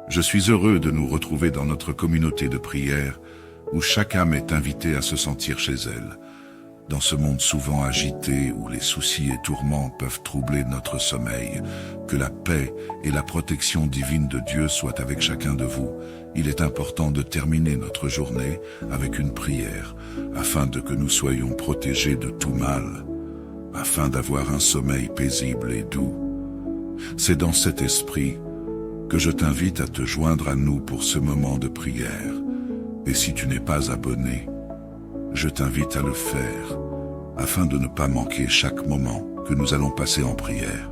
Je suis heureux de nous retrouver dans notre communauté de prière où chaque âme est invitée à se sentir chez elle. Dans ce monde souvent agité où les soucis et tourments peuvent troubler notre sommeil, que la paix et la protection divine de Dieu soient avec chacun de vous. Il est important de terminer notre journée avec une prière, afin que nous soyons protégés de tout mal, afin d'avoir un sommeil paisible et doux. C'est dans cet esprit que je t'invite à te joindre à nous pour ce moment de prière. Et si tu n'es pas abonné, je t'invite à le faire, afin de ne pas manquer chaque moment que nous allons passer en prière.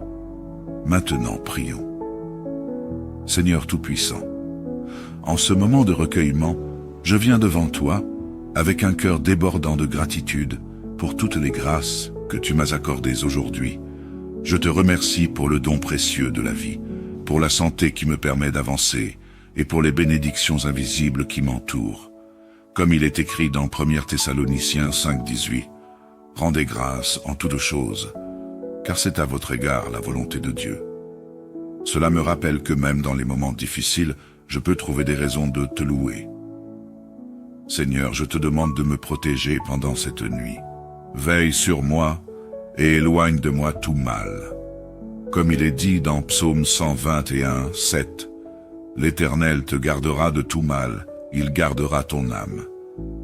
Maintenant, prions. Seigneur Tout-Puissant, en ce moment de recueillement, je viens devant toi avec un cœur débordant de gratitude pour toutes les grâces que tu m'as accordées aujourd'hui. Je te remercie pour le don précieux de la vie, pour la santé qui me permet d'avancer et pour les bénédictions invisibles qui m'entourent. Comme il est écrit dans 1 Thessaloniciens 5,18, « Rendez grâce en toutes choses, car c'est à votre égard la volonté de Dieu. » Cela me rappelle que même dans les moments difficiles, je peux trouver des raisons de te louer. Seigneur, je te demande de me protéger pendant cette nuit. Veille sur moi et éloigne de moi tout mal. Comme il est dit dans Psaume 121, 7, « L'Éternel te gardera de tout mal, il gardera ton âme. »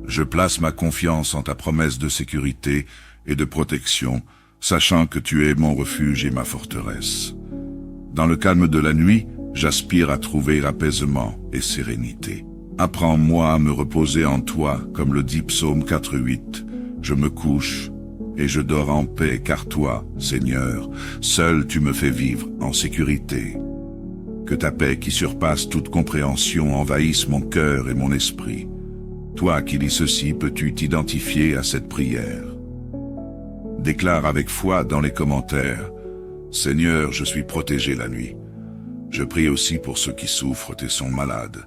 Je place ma confiance en ta promesse de sécurité et de protection, sachant que tu es mon refuge et ma forteresse. Dans le calme de la nuit, j'aspire à trouver apaisement et sérénité. Apprends-moi à me reposer en toi, comme le dit Psaume 4,8. Je me couche et je dors en paix, car toi, Seigneur, seul tu me fais vivre en sécurité. Que ta paix qui surpasse toute compréhension envahisse mon cœur et mon esprit. Toi qui lis ceci, peux-tu t'identifier à cette prière? Déclare avec foi dans les commentaires, « Seigneur, je suis protégé la nuit. » Je prie aussi pour ceux qui souffrent et sont malades.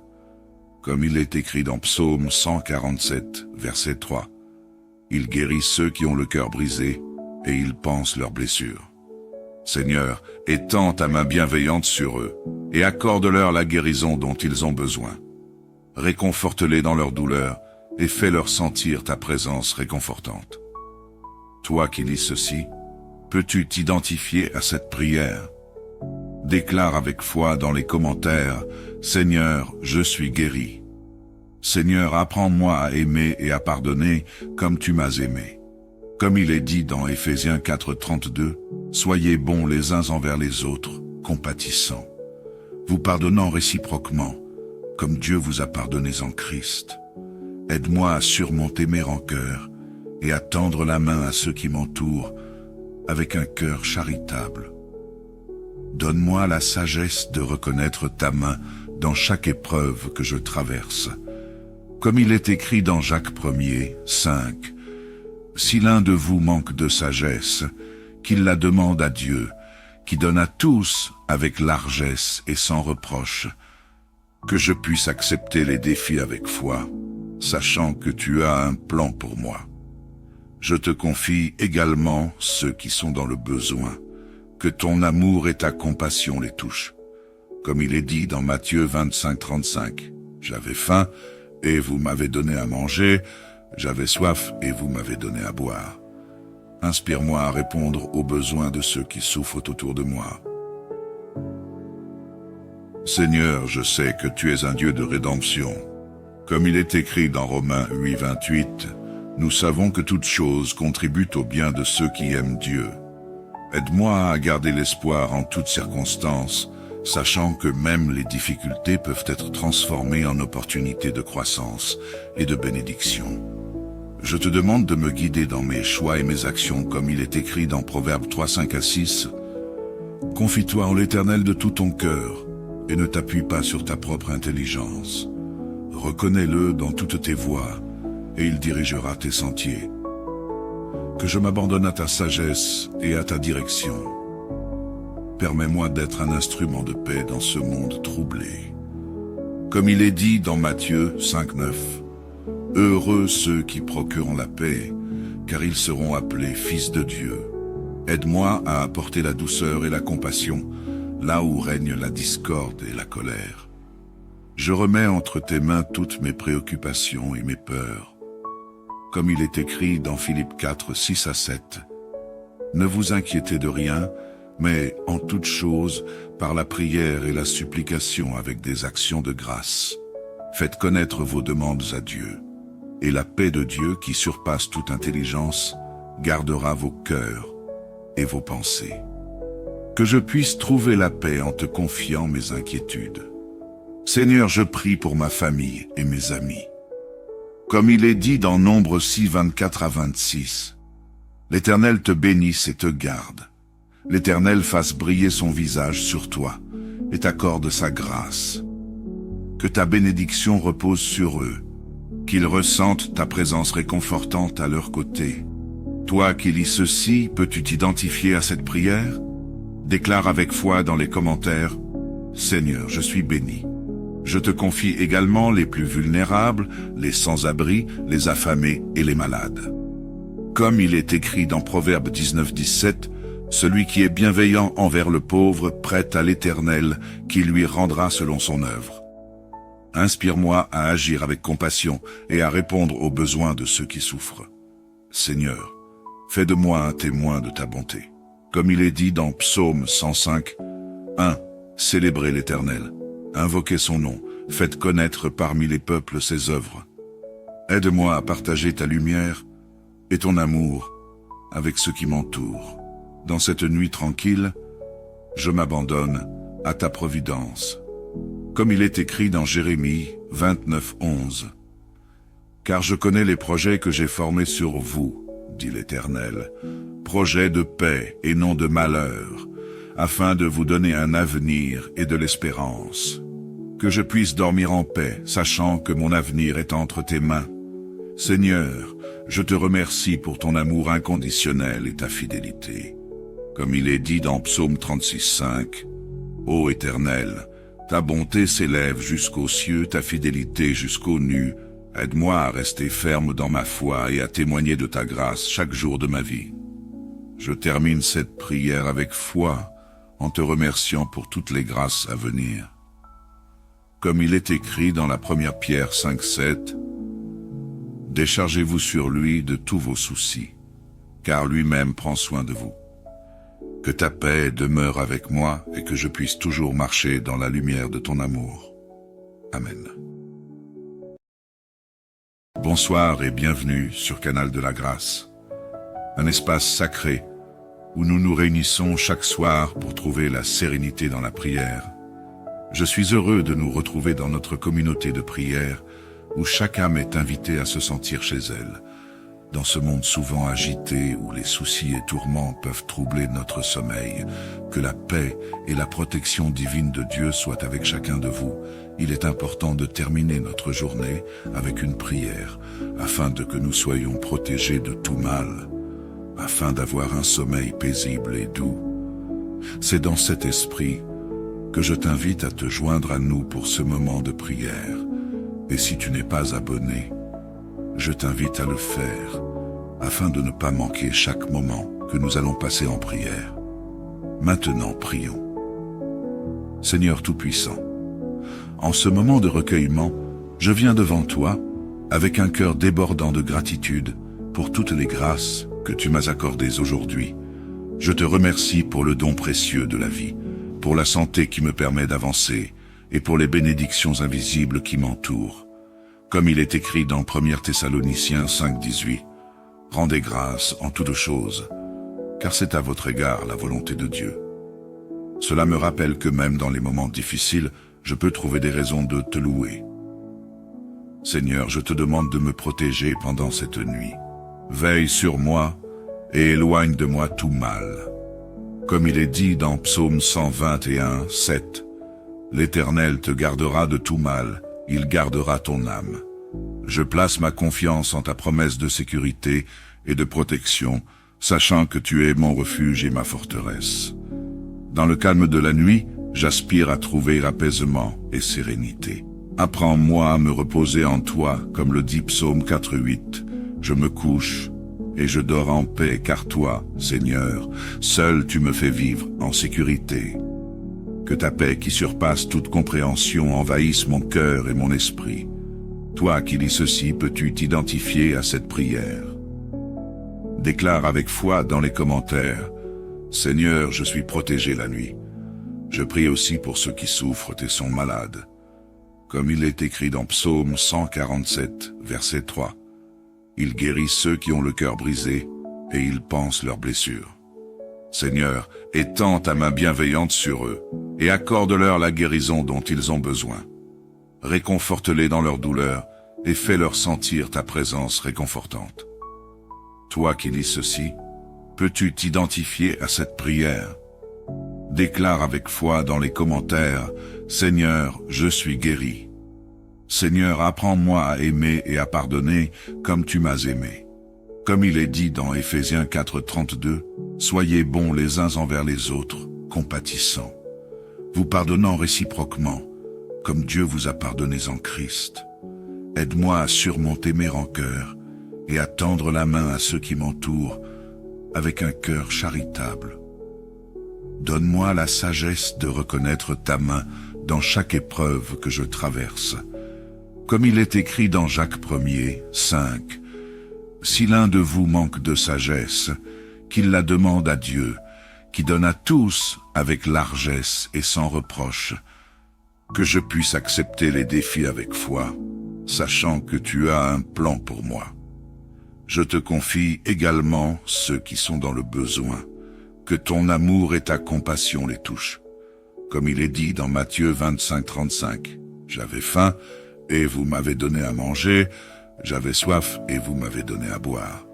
Comme il est écrit dans Psaume 147, verset 3, « Il guérit ceux qui ont le cœur brisé et il panse leurs blessures. » Seigneur, étends ta main bienveillante sur eux et accorde-leur la guérison dont ils ont besoin. Réconforte-les dans leur douleur et fais-leur sentir ta présence réconfortante. Toi qui lis ceci, peux-tu t'identifier à cette prière? Déclare avec foi dans les commentaires, « Seigneur, je suis guéri. » Seigneur, apprends-moi à aimer et à pardonner comme tu m'as aimé. Comme il est dit dans Éphésiens 4,32, « Soyez bons les uns envers les autres, compatissants, vous pardonnant réciproquement, comme Dieu vous a pardonné en Christ. Aide-moi à surmonter mes rancœurs et à tendre la main à ceux qui m'entourent avec un cœur charitable. Donne-moi la sagesse de reconnaître ta main dans chaque épreuve que je traverse. Comme il est écrit dans Jacques 1er, 5, « Si l'un de vous manque de sagesse, qu'il la demande à Dieu, qui donne à tous avec largesse et sans reproche, que je puisse accepter les défis avec foi, sachant que tu as un plan pour moi. Je te confie également ceux qui sont dans le besoin, que ton amour et ta compassion les touchent. Comme il est dit dans Matthieu 25, 35, « J'avais faim et vous m'avez donné à manger, j'avais soif et vous m'avez donné à boire. » Inspire-moi à répondre aux besoins de ceux qui souffrent autour de moi. Seigneur, je sais que tu es un Dieu de rédemption. Comme il est écrit dans Romains 8, 28, « Nous savons que toutes choses contribuent au bien de ceux qui aiment Dieu. » Aide-moi à garder l'espoir en toutes circonstances, sachant que même les difficultés peuvent être transformées en opportunités de croissance et de bénédiction. Je te demande de me guider dans mes choix et mes actions, comme il est écrit dans Proverbes 3, 5 à 6. « Confie-toi en l'Éternel de tout ton cœur, et ne t'appuie pas sur ta propre intelligence. Reconnais-le dans toutes tes voies, et il dirigera tes sentiers. Que je m'abandonne à ta sagesse et à ta direction. permets-moi d'être un instrument de paix dans ce monde troublé. Comme il est dit dans Matthieu 5,9, « Heureux ceux qui procurent la paix, car ils seront appelés fils de Dieu. Aide-moi à apporter la douceur et la compassion, là où règne la discorde et la colère. Je remets entre tes mains toutes mes préoccupations et mes peurs. Comme il est écrit dans Philippiens 4, 6 à 7, « Ne vous inquiétez de rien, mais en toute chose, par la prière et la supplication avec des actions de grâce, faites connaître vos demandes à Dieu. Et la paix de Dieu qui surpasse toute intelligence, gardera vos cœurs et vos pensées. » Que je puisse trouver la paix en te confiant mes inquiétudes. Seigneur, je prie pour ma famille et mes amis. Comme il est dit dans Nombre 6, 24 à 26, « L'Éternel te bénisse et te garde. L'Éternel fasse briller son visage sur toi et t'accorde sa grâce. Que ta bénédiction repose sur eux, qu'ils ressentent ta présence réconfortante à leur côté. Toi qui lis ceci, peux-tu t'identifier à cette prière? Déclare avec foi dans les commentaires, « Seigneur, je suis béni. Je te confie également les plus vulnérables, les sans-abri, les affamés et les malades. » Comme il est écrit dans Proverbe 19, 17, « Celui qui est bienveillant envers le pauvre prête à l'Éternel, qui lui rendra selon son œuvre. » Inspire-moi à agir avec compassion et à répondre aux besoins de ceux qui souffrent. Seigneur, fais de moi un témoin de ta bonté. Comme il est dit dans Psaume 105, 1. Célébrez l'Éternel, invoquez son nom, faites connaître parmi les peuples ses œuvres. Aide-moi à partager ta lumière et ton amour avec ceux qui m'entourent. Dans cette nuit tranquille, je m'abandonne à ta providence. Comme il est écrit dans Jérémie 29, 11. « Car je connais les projets que j'ai formés sur vous, dit l'Éternel, projets de paix et non de malheur, afin de vous donner un avenir et de l'espérance. Que je puisse dormir en paix, sachant que mon avenir est entre tes mains. Seigneur, je te remercie pour ton amour inconditionnel et ta fidélité. Comme il est dit dans Psaume 36, 5, « Ô Éternel, ta bonté s'élève jusqu'aux cieux, ta fidélité jusqu'aux nues. Aide-moi à rester ferme dans ma foi et à témoigner de ta grâce chaque jour de ma vie. » Je termine cette prière avec foi, en te remerciant pour toutes les grâces à venir. Comme il est écrit dans la première Pierre 5, 7, « Déchargez-vous sur lui de tous vos soucis, car lui-même prend soin de vous. » Que ta paix demeure avec moi et que je puisse toujours marcher dans la lumière de ton amour. Amen. Bonsoir et bienvenue sur Canal de la Grâce, un espace sacré où nous nous réunissons chaque soir pour trouver la sérénité dans la prière. Je suis heureux de nous retrouver dans notre communauté de prière où chaque âme est invitée à se sentir chez elle. Dans ce monde souvent agité où les soucis et tourments peuvent troubler notre sommeil, que la paix et la protection divine de Dieu soient avec chacun de vous. Il est important de terminer notre journée avec une prière, afin que nous soyons protégés de tout mal, afin d'avoir un sommeil paisible et doux. C'est dans cet esprit que je t'invite à te joindre à nous pour ce moment de prière. Et si tu n'es pas abonné, je t'invite à le faire, afin de ne pas manquer chaque moment que nous allons passer en prière. Maintenant, prions. Seigneur Tout-Puissant, en ce moment de recueillement, je viens devant toi avec un cœur débordant de gratitude pour toutes les grâces que tu m'as accordées aujourd'hui. Je te remercie pour le don précieux de la vie, pour la santé qui me permet d'avancer et pour les bénédictions invisibles qui m'entourent. Comme il est écrit dans 1 Thessaloniciens 5, 18, « Rendez grâce en toutes choses, car c'est à votre égard la volonté de Dieu. » Cela me rappelle que même dans les moments difficiles, je peux trouver des raisons de te louer. Seigneur, je te demande de me protéger pendant cette nuit. Veille sur moi et éloigne de moi tout mal. Comme il est dit dans Psaume 121, 7, « L'Éternel te gardera de tout mal, il gardera ton âme. » Je place ma confiance en ta promesse de sécurité et de protection, sachant que tu es mon refuge et ma forteresse. Dans le calme de la nuit, j'aspire à trouver apaisement et sérénité. Apprends-moi à me reposer en toi, comme le dit Psaume 4:8. Je me couche et je dors en paix, car toi, Seigneur, seul tu me fais vivre en sécurité. Que ta paix qui surpasse toute compréhension envahisse mon cœur et mon esprit. Toi qui lis ceci, peux-tu t'identifier à cette prière? Déclare avec foi dans les commentaires: Seigneur, je suis protégé la nuit. Je prie aussi pour ceux qui souffrent et sont malades. Comme il est écrit dans Psaume 147, verset 3. Il guérit ceux qui ont le cœur brisé et il panse leurs blessures. Seigneur, étends ta main bienveillante sur eux et accorde-leur la guérison dont ils ont besoin. Réconforte-les dans leur douleur et fais-leur sentir ta présence réconfortante. Toi qui lis ceci, peux-tu t'identifier à cette prière? Déclare avec foi dans les commentaires: Seigneur, je suis guéri. Seigneur, apprends-moi à aimer et à pardonner comme tu m'as aimé. Comme il est dit dans Éphésiens 4:32, soyez bons les uns envers les autres, compatissants, vous pardonnant réciproquement, comme Dieu vous a pardonné en Christ. Aide-moi à surmonter mes rancœurs et à tendre la main à ceux qui m'entourent avec un cœur charitable. Donne-moi la sagesse de reconnaître ta main dans chaque épreuve que je traverse. Comme il est écrit dans Jacques 1:5, si l'un de vous manque de sagesse, qu'il la demande à Dieu, qui donne à tous avec largesse et sans reproche, que je puisse accepter les défis avec foi, sachant que tu as un plan pour moi. Je te confie également ceux qui sont dans le besoin, que ton amour et ta compassion les touchent. Comme il est dit dans Matthieu 25:35, j'avais faim et vous m'avez donné à manger, j'avais soif et vous m'avez donné à boire.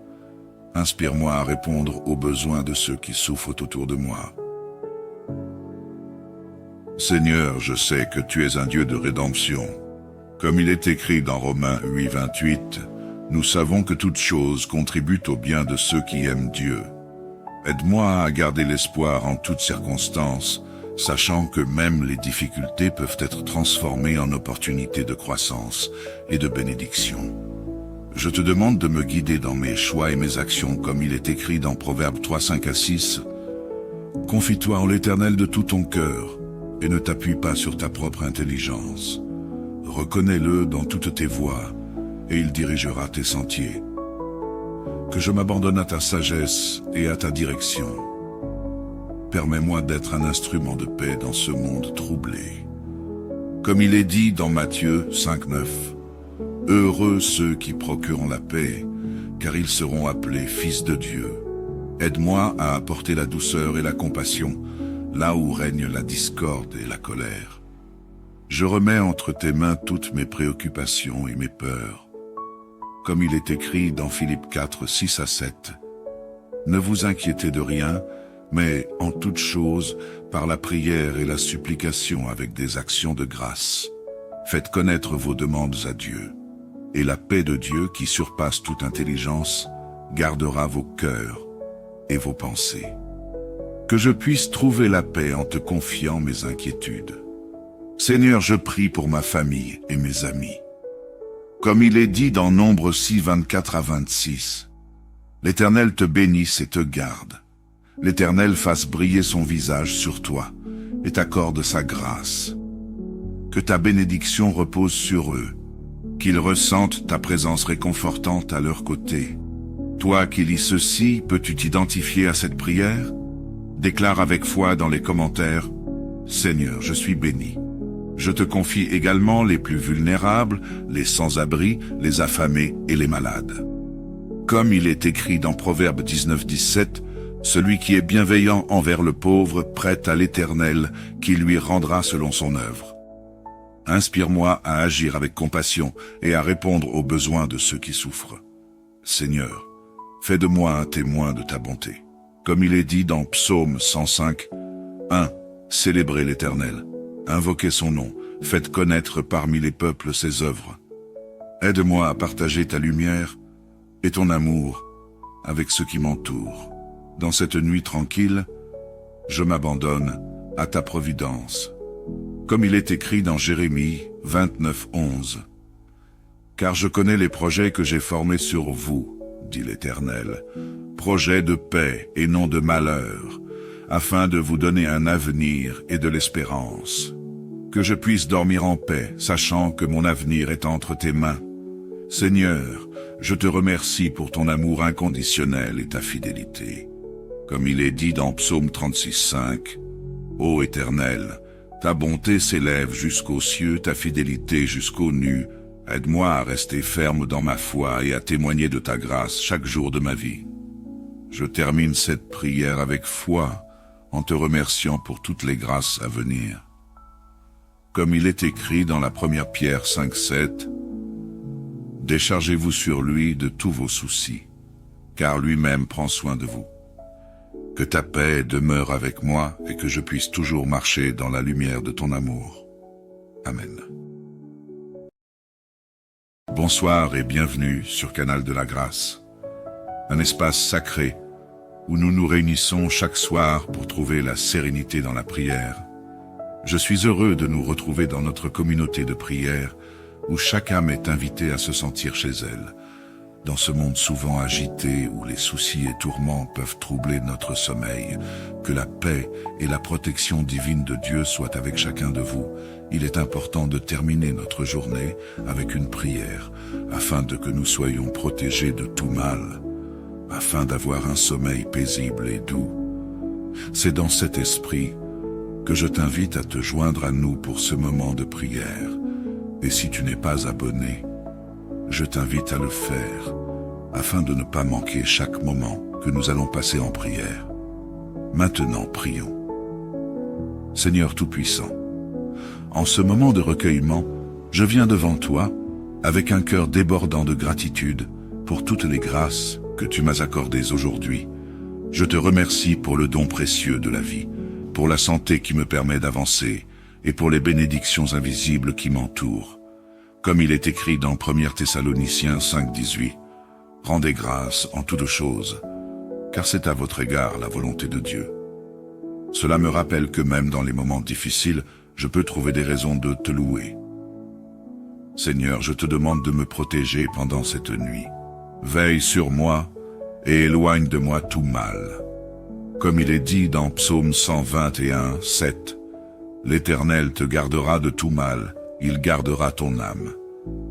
Inspire-moi à répondre aux besoins de ceux qui souffrent autour de moi. Seigneur, je sais que tu es un Dieu de rédemption. Comme il est écrit dans Romains 8:28, nous savons que toute chose contribue au bien de ceux qui aiment Dieu. Aide-moi à garder l'espoir en toutes circonstances, sachant que même les difficultés peuvent être transformées en opportunités de croissance et de bénédiction. Je te demande de me guider dans mes choix et mes actions, comme il est écrit dans Proverbes 3:5-6. Confie-toi en l'Éternel de tout ton cœur, et ne t'appuie pas sur ta propre intelligence. Reconnais-le dans toutes tes voies, et il dirigera tes sentiers. Que je m'abandonne à ta sagesse et à ta direction. Permets-moi d'être un instrument de paix dans ce monde troublé. Comme il est dit dans Matthieu 5:9, heureux ceux qui procurent la paix, car ils seront appelés fils de Dieu. Aide-moi à apporter la douceur et la compassion, là où règne la discorde et la colère. Je remets entre tes mains toutes mes préoccupations et mes peurs. Comme il est écrit dans Philippiens 4:6-7, ne vous inquiétez de rien, mais en toute chose, par la prière et la supplication avec des actions de grâce, faites connaître vos demandes à Dieu. Et la paix de Dieu qui surpasse toute intelligence gardera vos cœurs et vos pensées. Que je puisse trouver la paix en te confiant mes inquiétudes. Seigneur, je prie pour ma famille et mes amis. Comme il est dit dans Nombre 6:24-26, l'Éternel te bénisse et te garde. L'Éternel fasse briller son visage sur toi et t'accorde sa grâce. Que ta bénédiction repose sur eux, qu'ils ressentent ta présence réconfortante à leur côté. Toi qui lis ceci, peux-tu t'identifier à cette prière? Déclare avec foi dans les commentaires: Seigneur, je suis béni. Je te confie également les plus vulnérables, les sans-abri, les affamés et les malades. Comme il est écrit dans Proverbes 19:17, celui qui est bienveillant envers le pauvre prête à l'Éternel, qui lui rendra selon son œuvre. Inspire-moi à agir avec compassion et à répondre aux besoins de ceux qui souffrent. Seigneur, fais de moi un témoin de ta bonté. Comme il est dit dans Psaume 105:1, célébrez l'Éternel, invoquez son nom, faites connaître parmi les peuples ses œuvres. Aide-moi à partager ta lumière et ton amour avec ceux qui m'entourent. Dans cette nuit tranquille, je m'abandonne à ta providence. Comme il est écrit dans Jérémie 29:11. Car je connais les projets que j'ai formés sur vous, dit l'Éternel, projets de paix et non de malheur, afin de vous donner un avenir et de l'espérance. Que je puisse dormir en paix, sachant que mon avenir est entre tes mains. Seigneur, je te remercie pour ton amour inconditionnel et ta fidélité. Comme il est dit dans Psaume 36:5, Ô Éternel, ta bonté s'élève jusqu'aux cieux, ta fidélité jusqu'aux nues. Aide-moi à rester ferme dans ma foi et à témoigner de ta grâce chaque jour de ma vie. Je termine cette prière avec foi, en te remerciant pour toutes les grâces à venir. Comme il est écrit dans la première Pierre 5:7, déchargez-vous sur lui de tous vos soucis, car lui-même prend soin de vous. Que ta paix demeure avec moi et que je puisse toujours marcher dans la lumière de ton amour. Amen. Bonsoir et bienvenue sur Canal de la Grâce, un espace sacré où nous nous réunissons chaque soir pour trouver la sérénité dans la prière. Je suis heureux de nous retrouver dans notre communauté de prière où chaque âme est invitée à se sentir chez elle. Dans ce monde souvent agité où les soucis et tourments peuvent troubler notre sommeil, que la paix et la protection divine de Dieu soient avec chacun de vous. Il est important de terminer notre journée avec une prière, afin que nous soyons protégés de tout mal, afin d'avoir un sommeil paisible et doux. C'est dans cet esprit que je t'invite à te joindre à nous pour ce moment de prière. Et si tu n'es pas abonné, je t'invite à le faire, afin de ne pas manquer chaque moment que nous allons passer en prière. Maintenant, prions. Seigneur Tout-Puissant, en ce moment de recueillement, je viens devant toi avec un cœur débordant de gratitude pour toutes les grâces que tu m'as accordées aujourd'hui. Je te remercie pour le don précieux de la vie, pour la santé qui me permet d'avancer et pour les bénédictions invisibles qui m'entourent. Comme il est écrit dans 1 Thessaloniciens 5:18, « Rendez grâce en toutes choses, car c'est à votre égard la volonté de Dieu. » Cela me rappelle que même dans les moments difficiles, je peux trouver des raisons de te louer. Seigneur, je te demande de me protéger pendant cette nuit. Veille sur moi et éloigne de moi tout mal. Comme il est dit dans Psaume 121:7, « L'Éternel te gardera de tout mal, il gardera ton âme. »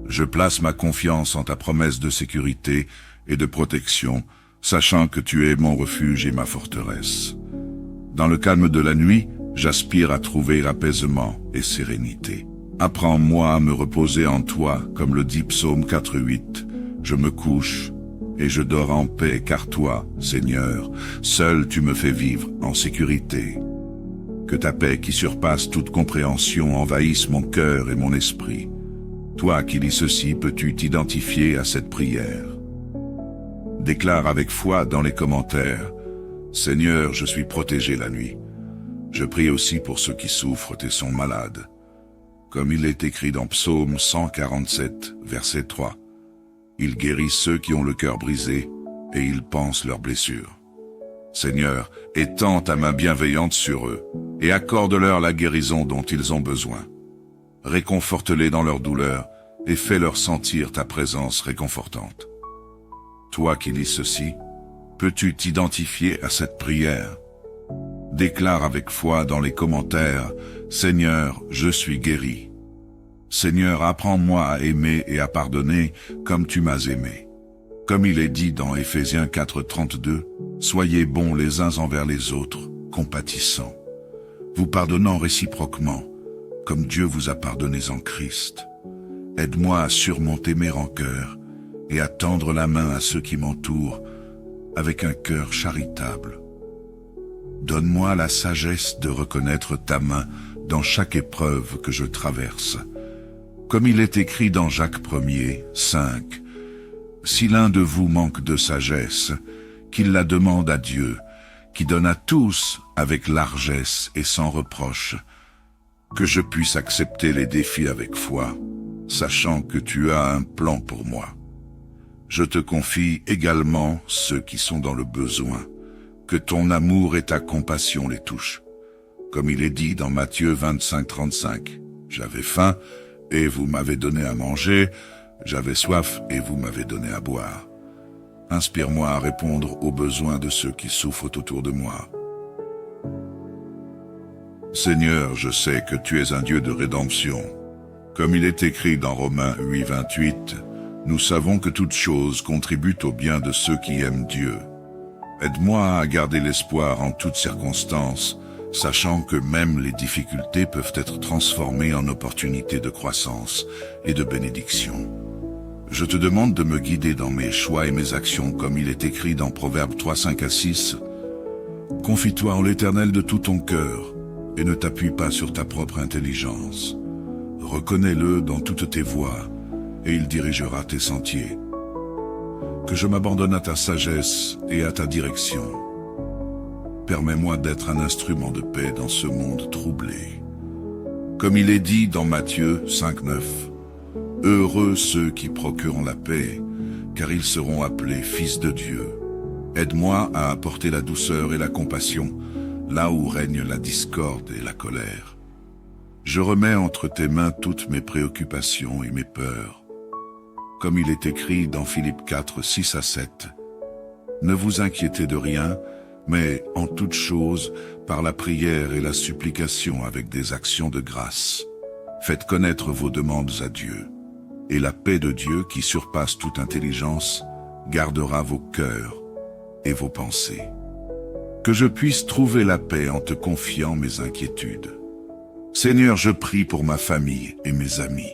Je place ma confiance en ta promesse de sécurité et de protection, sachant que tu es mon refuge et ma forteresse. Dans le calme de la nuit, j'aspire à trouver apaisement et sérénité. Apprends-moi à me reposer en toi, comme le dit Psaume 4:8. Je me couche et je dors en paix, car toi, Seigneur, seul tu me fais vivre en sécurité. Que ta paix qui surpasse toute compréhension envahisse mon cœur et mon esprit. Toi qui lis ceci, peux-tu t'identifier à cette prière? Déclare avec foi dans les commentaires, « Seigneur, je suis protégé la nuit. » Je prie aussi pour ceux qui souffrent et sont malades. Comme il est écrit dans Psaume 147, verset 3, « Il guérit ceux qui ont le cœur brisé et il panse leurs blessures. » Seigneur, étends ta main bienveillante sur eux et accorde-leur la guérison dont ils ont besoin. Réconforte-les dans leur douleur et fais-leur sentir ta présence réconfortante. Toi qui lis ceci, peux-tu t'identifier à cette prière? Déclare avec foi dans les commentaires, « Seigneur, je suis guéri. » Seigneur, apprends-moi à aimer et à pardonner comme tu m'as aimé. Comme il est dit dans Éphésiens 4:32, « Soyez bons les uns envers les autres, compatissants, vous pardonnant réciproquement, comme Dieu vous a pardonné en Christ. Aide-moi à surmonter mes rancœurs et à tendre la main à ceux qui m'entourent avec un cœur charitable. Donne-moi la sagesse de reconnaître ta main dans chaque épreuve que je traverse. Comme il est écrit dans Jacques 1:5, « Si l'un de vous manque de sagesse, qu'il la demande à Dieu, qui donne à tous avec largesse et sans reproche, que je puisse accepter les défis avec foi, sachant que tu as un plan pour moi. Je te confie également ceux qui sont dans le besoin, que ton amour et ta compassion les touchent. comme il est dit dans Matthieu 25-35. J'avais faim, et vous m'avez donné à manger, j'avais soif, et vous m'avez donné à boire. Inspire-moi à répondre aux besoins de ceux qui souffrent autour de moi. Seigneur, je sais que tu es un Dieu de rédemption. Comme il est écrit dans Romains 8-28, nous savons que toute chose contribue au bien de ceux qui aiment Dieu. Aide-moi à garder l'espoir en toutes circonstances, sachant que même les difficultés peuvent être transformées en opportunités de croissance et de bénédiction. Je te demande de me guider dans mes choix et mes actions, comme il est écrit dans Proverbes 3-5-6. Confie-toi en l'Éternel de tout ton cœur, et ne t'appuie pas sur ta propre intelligence. Reconnais-le dans toutes tes voies, et il dirigera tes sentiers. Que je m'abandonne à ta sagesse et à ta direction. Permets-moi d'être un instrument de paix dans ce monde troublé. Comme il est dit dans Matthieu 5-9, « Heureux ceux qui procurent la paix, car ils seront appelés fils de Dieu. Aide-moi à apporter la douceur et la compassion, là où règne la discorde et la colère. Je remets entre tes mains toutes mes préoccupations et mes peurs. Comme il est écrit dans Philippiens 4-6-7, « Ne vous inquiétez de rien, mais en toute chose, par la prière et la supplication avec des actions de grâce, faites connaître vos demandes à Dieu, et la paix de Dieu qui surpasse toute intelligence gardera vos cœurs et vos pensées. » Que je puisse trouver la paix en te confiant mes inquiétudes. Seigneur, je prie pour ma famille et mes amis.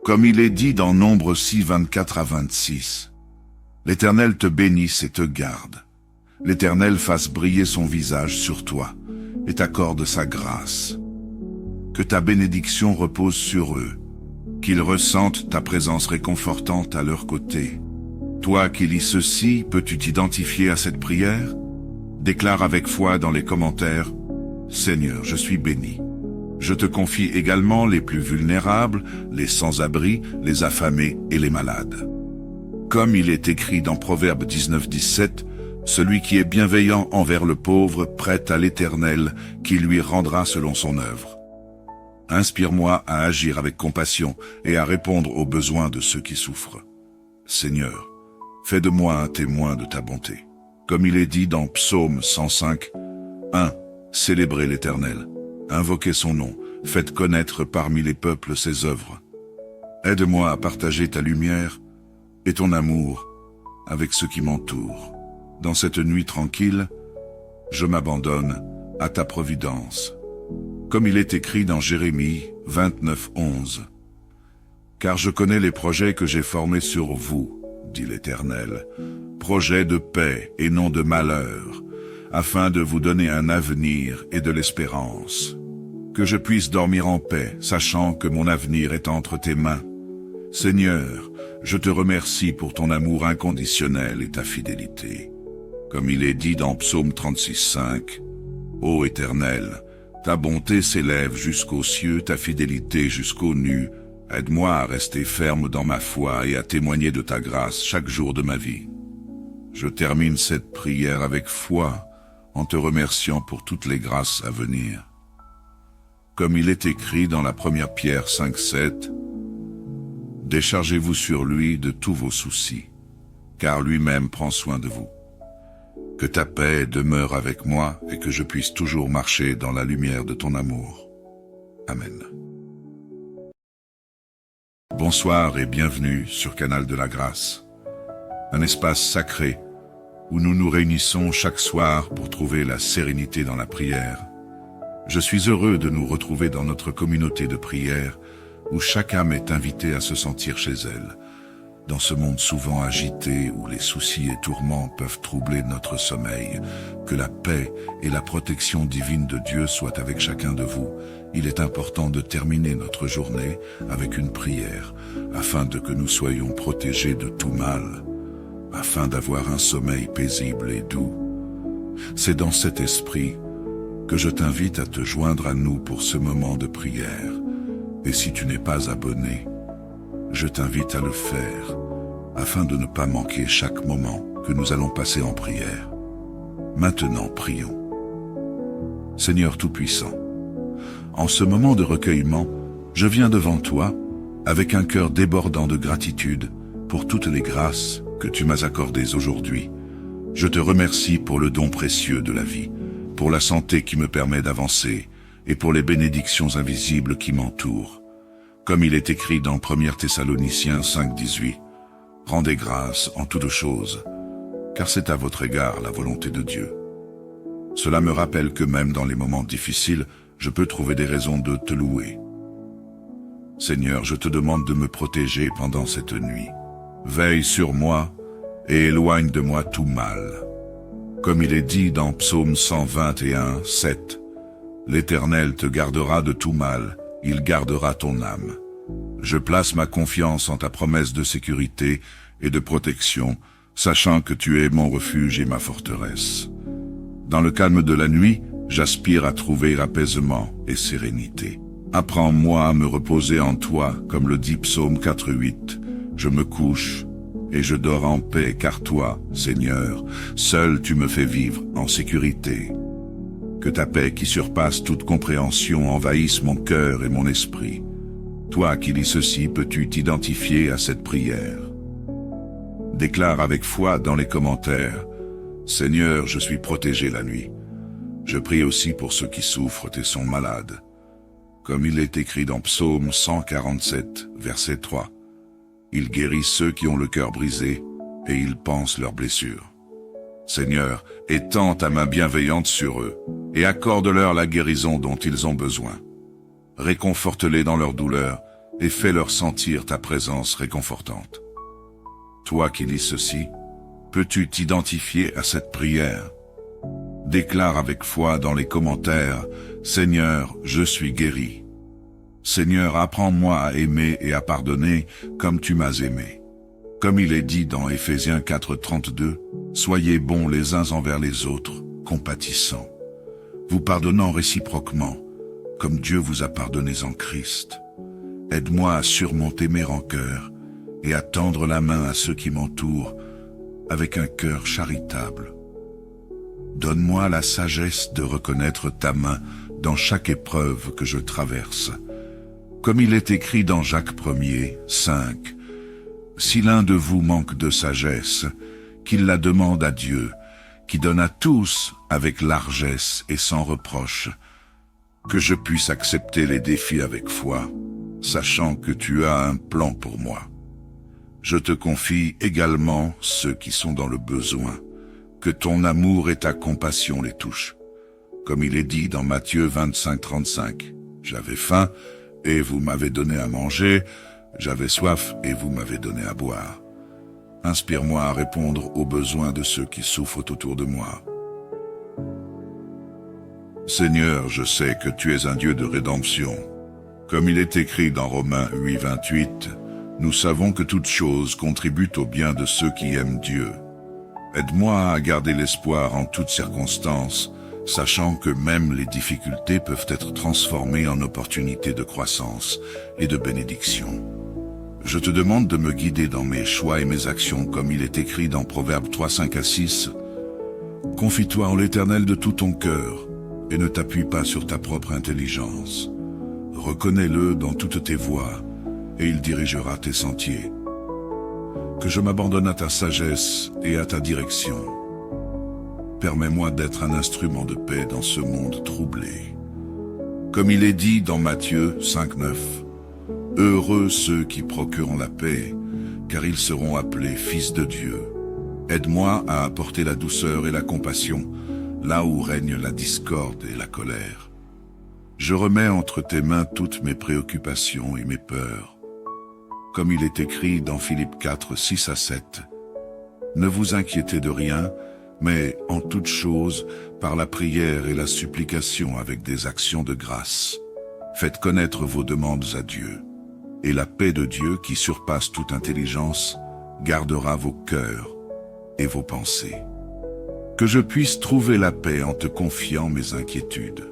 Comme il est dit dans Nombre 6-24-26, « L'Éternel te bénisse et te garde. L'Éternel fasse briller son visage sur toi et t'accorde sa grâce. Que ta bénédiction repose sur eux, qu'ils ressentent ta présence réconfortante à leur côté. Toi qui lis ceci, peux-tu t'identifier à cette prière? Déclare avec foi dans les commentaires, « Seigneur, je suis béni. Je te confie également les plus vulnérables, les sans-abri, les affamés et les malades. » Comme il est écrit dans Proverbes 19-17, « Celui qui est bienveillant envers le pauvre prête à l'Éternel, qui lui rendra selon son œuvre. » Inspire-moi à agir avec compassion et à répondre aux besoins de ceux qui souffrent. Seigneur, fais de moi un témoin de ta bonté. Comme il est dit dans Psaume 105, 1. Célébrez l'Éternel, invoquez son nom, faites connaître parmi les peuples ses œuvres. Aide-moi à partager ta lumière et ton amour avec ceux qui m'entourent. Dans cette nuit tranquille, je m'abandonne à ta providence. Comme il est écrit dans Jérémie 29-11, « Car je connais les projets que j'ai formés sur vous, dit l'Éternel, projets de paix et non de malheur, afin de vous donner un avenir et de l'espérance. Que je puisse dormir en paix, sachant que mon avenir est entre tes mains. Seigneur, je te remercie pour ton amour inconditionnel et ta fidélité. Comme il est dit dans Psaume 36-5, « Ô Éternel, ta bonté s'élève jusqu'aux cieux, ta fidélité jusqu'aux nues. Aide-moi à rester ferme dans ma foi et à témoigner de ta grâce chaque jour de ma vie. » Je termine cette prière avec foi, en te remerciant pour toutes les grâces à venir. Comme il est écrit dans la première Pierre 5-7, « Déchargez-vous sur lui de tous vos soucis, car lui-même prend soin de vous. Que ta paix demeure avec moi et que je puisse toujours marcher dans la lumière de ton amour. Amen. Bonsoir et bienvenue sur Canal de la Grâce, un espace sacré où nous nous réunissons chaque soir pour trouver la sérénité dans la prière. Je suis heureux de nous retrouver dans notre communauté de prière où chaque âme est invitée à se sentir chez elle. Dans ce monde souvent agité où les soucis et tourments peuvent troubler notre sommeil, que la paix et la protection divine de Dieu soient avec chacun de vous. Il est important de terminer notre journée avec une prière, afin que nous soyons protégés de tout mal, afin d'avoir un sommeil paisible et doux. C'est dans cet esprit que je t'invite à te joindre à nous pour ce moment de prière. Et si tu n'es pas abonné, je t'invite à le faire, afin de ne pas manquer chaque moment que nous allons passer en prière. Maintenant, prions. Seigneur Tout-Puissant. En ce moment de recueillement, je viens devant toi, avec un cœur débordant de gratitude pour toutes les grâces que tu m'as accordées aujourd'hui. Je te remercie pour le don précieux de la vie, pour la santé qui me permet d'avancer et pour les bénédictions invisibles qui m'entourent. Comme il est écrit dans 1 Thessaloniciens 5,18, « Rendez grâce en toutes choses, car c'est à votre égard la volonté de Dieu. » Cela me rappelle que même dans les moments difficiles, je peux trouver des raisons de te louer. Seigneur, je te demande de me protéger pendant cette nuit. Veille sur moi et éloigne de moi tout mal. Comme il est dit dans Psaume 121, 7, « L'Éternel te gardera de tout mal, il gardera ton âme. » Je place ma confiance en ta promesse de sécurité et de protection, sachant que tu es mon refuge et ma forteresse. Dans le calme de la nuit, j'aspire à trouver apaisement et sérénité. Apprends-moi à me reposer en toi, comme le dit Psaume 4,8. Je me couche et je dors en paix, car toi, Seigneur, seul tu me fais vivre en sécurité. Que ta paix qui surpasse toute compréhension envahisse mon cœur et mon esprit. Toi qui lis ceci, peux-tu t'identifier à cette prière? Déclare avec foi dans les commentaires, « Seigneur, je suis protégé la nuit. » Je prie aussi pour ceux qui souffrent et sont malades. Comme il est écrit dans Psaume 147, verset 3. Il guérit ceux qui ont le cœur brisé, et il panse leurs blessures. Seigneur, étends ta main bienveillante sur eux, et accorde-leur la guérison dont ils ont besoin. Réconforte-les dans leur douleur, et fais-leur sentir ta présence réconfortante. Toi qui lis ceci, peux-tu t'identifier à cette prière? Déclare avec foi dans les commentaires, « Seigneur, je suis guéri. » Seigneur, apprends-moi à aimer et à pardonner comme tu m'as aimé. Comme il est dit dans Éphésiens 4,32, « Soyez bons les uns envers les autres, compatissants, vous pardonnant réciproquement, comme Dieu vous a pardonné en Christ. Aide-moi à surmonter mes rancœurs et à tendre la main à ceux qui m'entourent avec un cœur charitable. Donne-moi la sagesse de reconnaître ta main dans chaque épreuve que je traverse. Comme il est écrit dans Jacques 1er, 5, « Si l'un de vous manque de sagesse, qu'il la demande à Dieu, qui donne à tous avec largesse et sans reproche, que je puisse accepter les défis avec foi, sachant que tu as un plan pour moi. Je te confie également ceux qui sont dans le besoin, que ton amour et ta compassion les touchent. Comme il est dit dans Matthieu 25, 35, « J'avais faim, et vous m'avez donné à manger, j'avais soif, et vous m'avez donné à boire. » Inspire-moi à répondre aux besoins de ceux qui souffrent autour de moi. Seigneur, je sais que tu es un Dieu de rédemption. Comme il est écrit dans Romains 8, 28, « Nous savons que toutes choses contribuent au bien de ceux qui aiment Dieu. » Aide-moi à garder l'espoir en toutes circonstances, sachant que même les difficultés peuvent être transformées en opportunités de croissance et de bénédiction. Je te demande de me guider dans mes choix et mes actions, comme il est écrit dans Proverbes 3, 5 à 6. « Confie-toi en l'Éternel de tout ton cœur, et ne t'appuie pas sur ta propre intelligence. Reconnais-le dans toutes tes voies, et il dirigera tes sentiers. Que je m'abandonne à ta sagesse et à ta direction. Permets-moi d'être un instrument de paix dans ce monde troublé. » Comme il est dit dans Matthieu 5, 9, « Heureux ceux qui procurent la paix, car ils seront appelés fils de Dieu. Aide-moi à apporter la douceur et la compassion, là où règne la discorde et la colère. Je remets entre tes mains toutes mes préoccupations et mes peurs. Comme il est écrit dans Philippiens 4, 6 à 7, « Ne vous inquiétez de rien, mais en toute chose, par la prière et la supplication avec des actions de grâce, faites connaître vos demandes à Dieu, et la paix de Dieu qui surpasse toute intelligence gardera vos cœurs et vos pensées. Que je puisse trouver la paix en te confiant mes inquiétudes.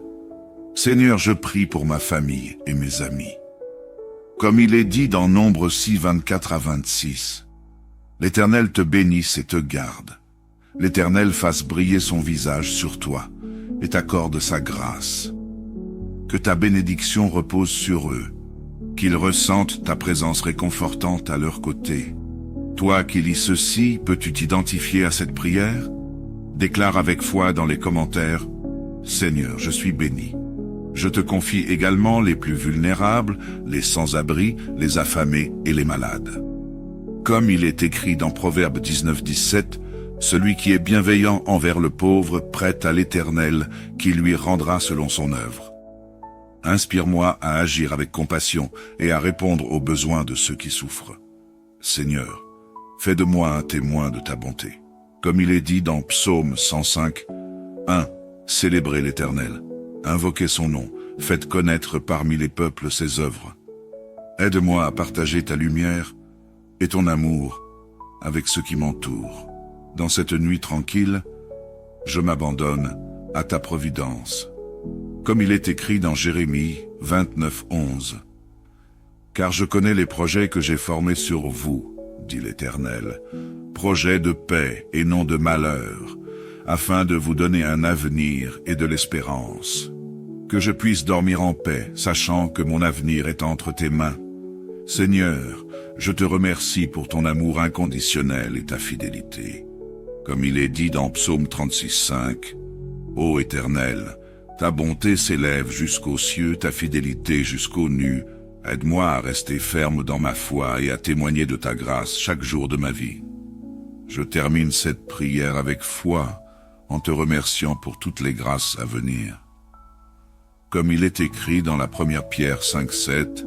Seigneur, je prie pour ma famille et mes amis. Comme il est dit dans Nombre 6, 24 à 26, « L'Éternel te bénisse et te garde. L'Éternel fasse briller son visage sur toi et t'accorde sa grâce. Que ta bénédiction repose sur eux, qu'ils ressentent ta présence réconfortante à leur côté. Toi qui lis ceci, peux-tu t'identifier à cette prière? Déclare avec foi dans les commentaires: Seigneur, je suis béni. Je te confie également les plus vulnérables, les sans-abri, les affamés et les malades. Comme il est écrit dans Proverbe 19:17, celui qui est bienveillant envers le pauvre prête à l'Éternel, qui lui rendra selon son œuvre. Inspire-moi à agir avec compassion et à répondre aux besoins de ceux qui souffrent. Seigneur, fais de moi un témoin de ta bonté. Comme il est dit dans Psaume 105, 1. Célébrez l'Éternel, invoquez son nom, faites connaître parmi les peuples ses œuvres. Aide-moi à partager ta lumière et ton amour avec ceux qui m'entourent. Dans cette nuit tranquille, je m'abandonne à ta providence. Comme il est écrit dans Jérémie 29:11. Car je connais les projets que j'ai formés sur vous, dit l'Éternel, projets de paix et non de malheur, afin de vous donner un avenir et de l'espérance. Que je puisse dormir en paix, sachant que mon avenir est entre tes mains. Seigneur, je te remercie pour ton amour inconditionnel et ta fidélité. Comme il est dit dans Psaume 36:5, Ô Éternel, ta bonté s'élève jusqu'aux cieux, ta fidélité jusqu'aux nues. Aide-moi à rester ferme dans ma foi et à témoigner de ta grâce chaque jour de ma vie. Je termine cette prière avec foi, en te remerciant pour toutes les grâces à venir. Comme il est écrit dans la première Pierre 5:7,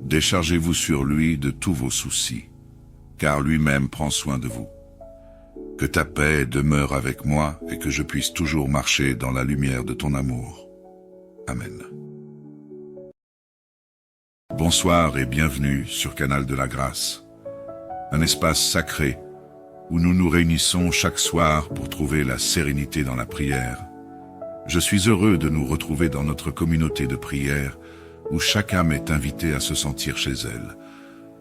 déchargez-vous sur lui de tous vos soucis, car lui-même prend soin de vous. Que ta paix demeure avec moi et que je puisse toujours marcher dans la lumière de ton amour. Amen. Bonsoir et bienvenue sur Canal de la Grâce, un espace sacré où nous nous réunissons chaque soir pour trouver la sérénité dans la prière. Je suis heureux de nous retrouver dans notre communauté de prière où chaque âme est invitée à se sentir chez elle.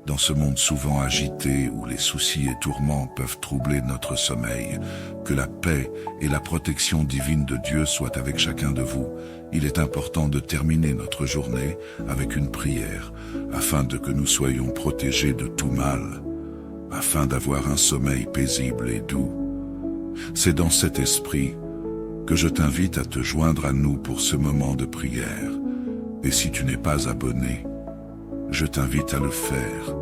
Dans ce monde souvent agité où les soucis et tourments peuvent troubler notre sommeil, que la paix et la protection divine de Dieu soient avec chacun de vous. Il est important de terminer notre journée avec une prière, afin que nous soyons protégés de tout mal, afin d'avoir un sommeil paisible et doux. C'est dans cet esprit que je t'invite à te joindre à nous pour ce moment de prière. Et si tu n'es pas abonné, je t'invite à le faire,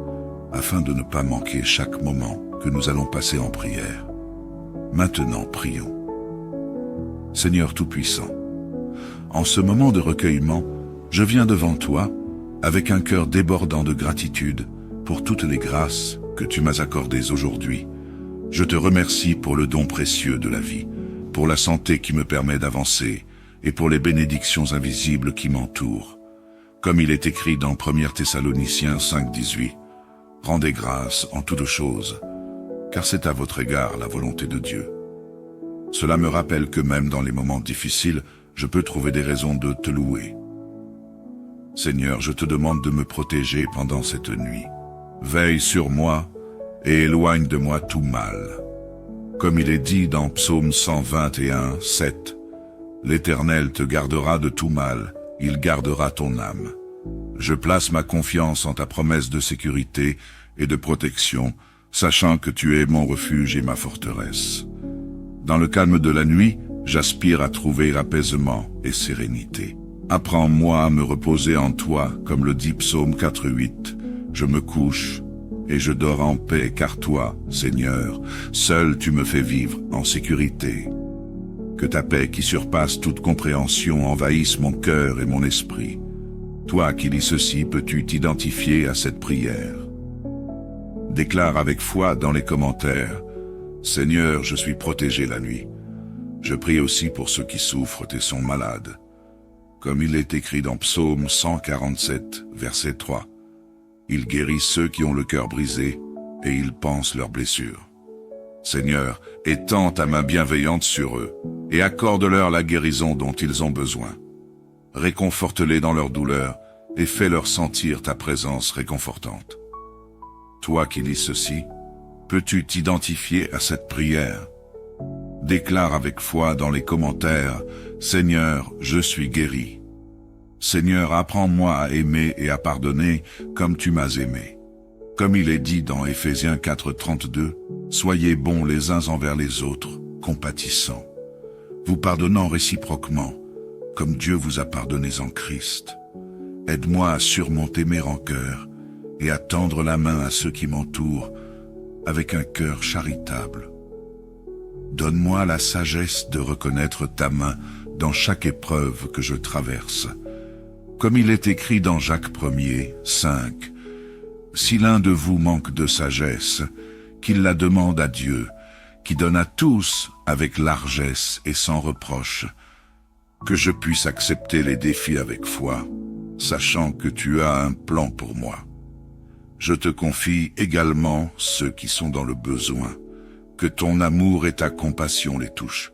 afin de ne pas manquer chaque moment que nous allons passer en prière. Maintenant, prions. Seigneur Tout-Puissant, en ce moment de recueillement, je viens devant toi avec un cœur débordant de gratitude pour toutes les grâces que tu m'as accordées aujourd'hui. Je te remercie pour le don précieux de la vie, pour la santé qui me permet d'avancer et pour les bénédictions invisibles qui m'entourent. Comme il est écrit dans 1 Thessaloniciens 5:18, « Rendez grâce en toutes choses, car c'est à votre égard la volonté de Dieu. » Cela me rappelle que même dans les moments difficiles, je peux trouver des raisons de te louer. Seigneur, je te demande de me protéger pendant cette nuit. Veille sur moi et éloigne de moi tout mal. Comme il est dit dans Psaume 121:7, « L'Éternel te gardera de tout mal, il gardera ton âme. » Je place ma confiance en ta promesse de sécurité et de protection, sachant que tu es mon refuge et ma forteresse. Dans le calme de la nuit, j'aspire à trouver apaisement et sérénité. Apprends-moi à me reposer en toi, comme le dit Psaume 4:8. Je me couche et je dors en paix, car toi, Seigneur, seul tu me fais vivre en sécurité. Que ta paix qui surpasse toute compréhension envahisse mon cœur et mon esprit. Toi qui lis ceci, peux-tu t'identifier à cette prière? Déclare avec foi dans les commentaires: Seigneur, je suis protégé la nuit. Je prie aussi pour ceux qui souffrent et sont malades. Comme il est écrit dans Psaume 147, verset 3. Il guérit ceux qui ont le cœur brisé et il panse leurs blessures. Seigneur, étends ta main bienveillante sur eux et accorde-leur la guérison dont ils ont besoin. Réconforte-les dans leur douleur et fais-leur sentir ta présence réconfortante. Toi qui lis ceci, peux-tu t'identifier à cette prière? Déclare avec foi dans les commentaires, « Seigneur, je suis guéri. » Seigneur, apprends-moi à aimer et à pardonner comme tu m'as aimé. Comme il est dit dans Éphésiens 4:32, « Soyez bons les uns envers les autres, compatissants, vous pardonnant réciproquement, comme Dieu vous a pardonné en Christ. Aide-moi à surmonter mes rancœurs et à tendre la main à ceux qui m'entourent avec un cœur charitable. Donne-moi la sagesse de reconnaître ta main dans chaque épreuve que je traverse. Comme il est écrit dans Jacques 1er, 5, « Si l'un de vous manque de sagesse, qu'il la demande à Dieu, qui donne à tous avec largesse et sans reproche, que je puisse accepter les défis avec foi, sachant que tu as un plan pour moi. Je te confie également ceux qui sont dans le besoin, que ton amour et ta compassion les touchent.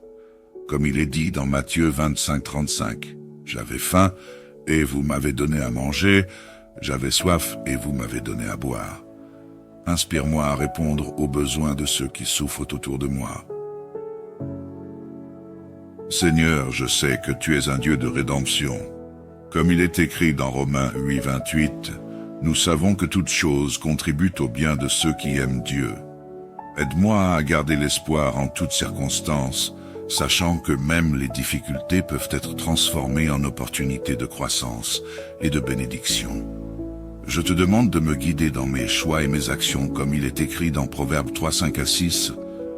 Comme il est dit dans Matthieu 25:35, « J'avais faim, et vous m'avez donné à manger, j'avais soif, et vous m'avez donné à boire. » Inspire-moi à répondre aux besoins de ceux qui souffrent autour de moi. Seigneur, je sais que tu es un Dieu de rédemption. Comme il est écrit dans Romains 8:28, « Nous savons que toute chose contribue au bien de ceux qui aiment Dieu. » Aide-moi à garder l'espoir en toutes circonstances, sachant que même les difficultés peuvent être transformées en opportunités de croissance et de bénédiction. Je te demande de me guider dans mes choix et mes actions, comme il est écrit dans Proverbes 3:5-6.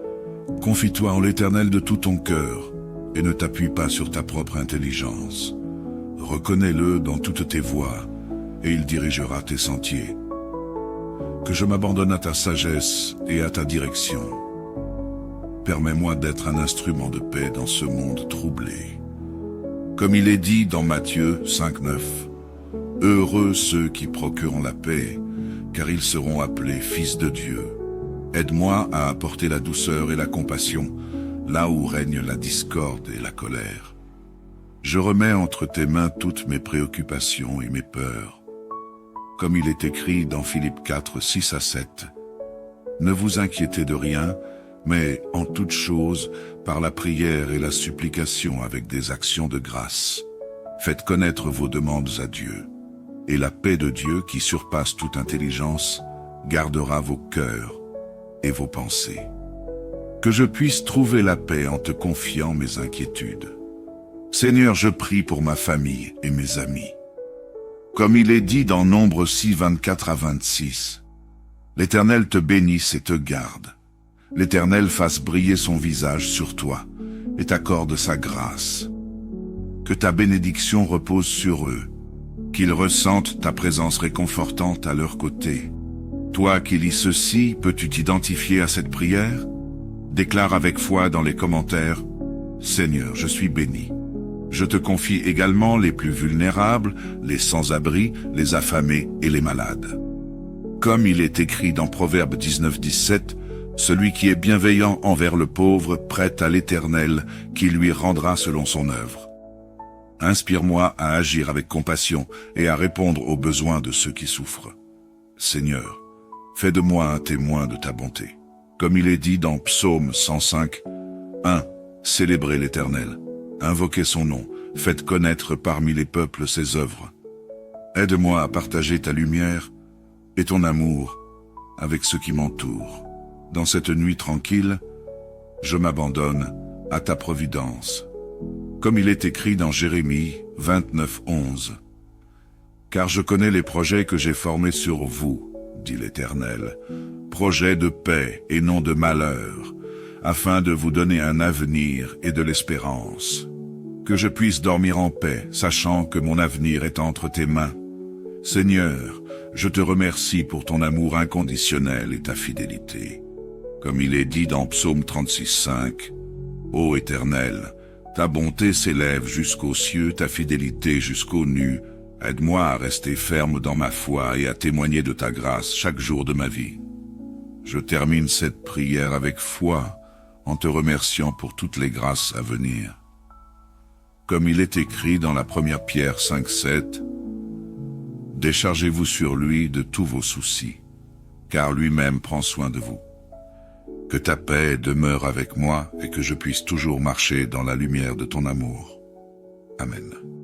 « Confie-toi en l'Éternel de tout ton cœur, et ne t'appuie pas sur ta propre intelligence. Reconnais-le dans toutes tes voies, et il dirigera tes sentiers. Que je m'abandonne à ta sagesse et à ta direction. Permets-moi d'être un instrument de paix dans ce monde troublé. » Comme il est dit dans Matthieu 5:9, « Heureux ceux qui procurent la paix, car ils seront appelés fils de Dieu. Aide-moi à apporter la douceur et la compassion, là où règne la discorde et la colère. Je remets entre tes mains toutes mes préoccupations et mes peurs. Comme il est écrit dans Philippiens 4:6-7, « Ne vous inquiétez de rien, mais en toute chose, par la prière et la supplication avec des actions de grâce, faites connaître vos demandes à Dieu, et la paix de Dieu qui surpasse toute intelligence gardera vos cœurs et vos pensées. » Que je puisse trouver la paix en te confiant mes inquiétudes. Seigneur, je prie pour ma famille et mes amis. Comme il est dit dans Nombre 6:24-26, « L'Éternel te bénisse et te garde. L'Éternel fasse briller son visage sur toi et t'accorde sa grâce. Que ta bénédiction repose sur eux, qu'ils ressentent ta présence réconfortante à leur côté. » Toi qui lis ceci, peux-tu t'identifier à cette prière? Déclare avec foi dans les commentaires, « Seigneur, je suis béni. Je te confie également les plus vulnérables, les sans-abri, les affamés et les malades. » Comme il est écrit dans Proverbes 19:17, « Celui qui est bienveillant envers le pauvre prête à l'Éternel, qui lui rendra selon son œuvre. » Inspire-moi à agir avec compassion et à répondre aux besoins de ceux qui souffrent. Seigneur, fais de moi un témoin de ta bonté. Comme il est dit dans Psaume 105, 1. Célébrez l'Éternel, invoquez son nom, faites connaître parmi les peuples ses œuvres. Aide-moi à partager ta lumière et ton amour avec ceux qui m'entourent. Dans cette nuit tranquille, je m'abandonne à ta providence. Comme il est écrit dans Jérémie 29:11. « Car je connais les projets que j'ai formés sur vous, dit l'Éternel, projets de paix et non de malheur, afin de vous donner un avenir et de l'espérance. Que je puisse dormir en paix, sachant que mon avenir est entre tes mains. Seigneur, je te remercie pour ton amour inconditionnel et ta fidélité. Comme il est dit dans Psaume 36:5, « Ô Éternel, ta bonté s'élève jusqu'aux cieux, ta fidélité jusqu'aux nues. Aide-moi à rester ferme dans ma foi et à témoigner de ta grâce chaque jour de ma vie. » Je termine cette prière avec foi, en te remerciant pour toutes les grâces à venir. Comme il est écrit dans la première Pierre 5:7, « Déchargez-vous sur lui de tous vos soucis, car lui-même prend soin de vous. » Que ta paix demeure avec moi et que je puisse toujours marcher dans la lumière de ton amour. Amen.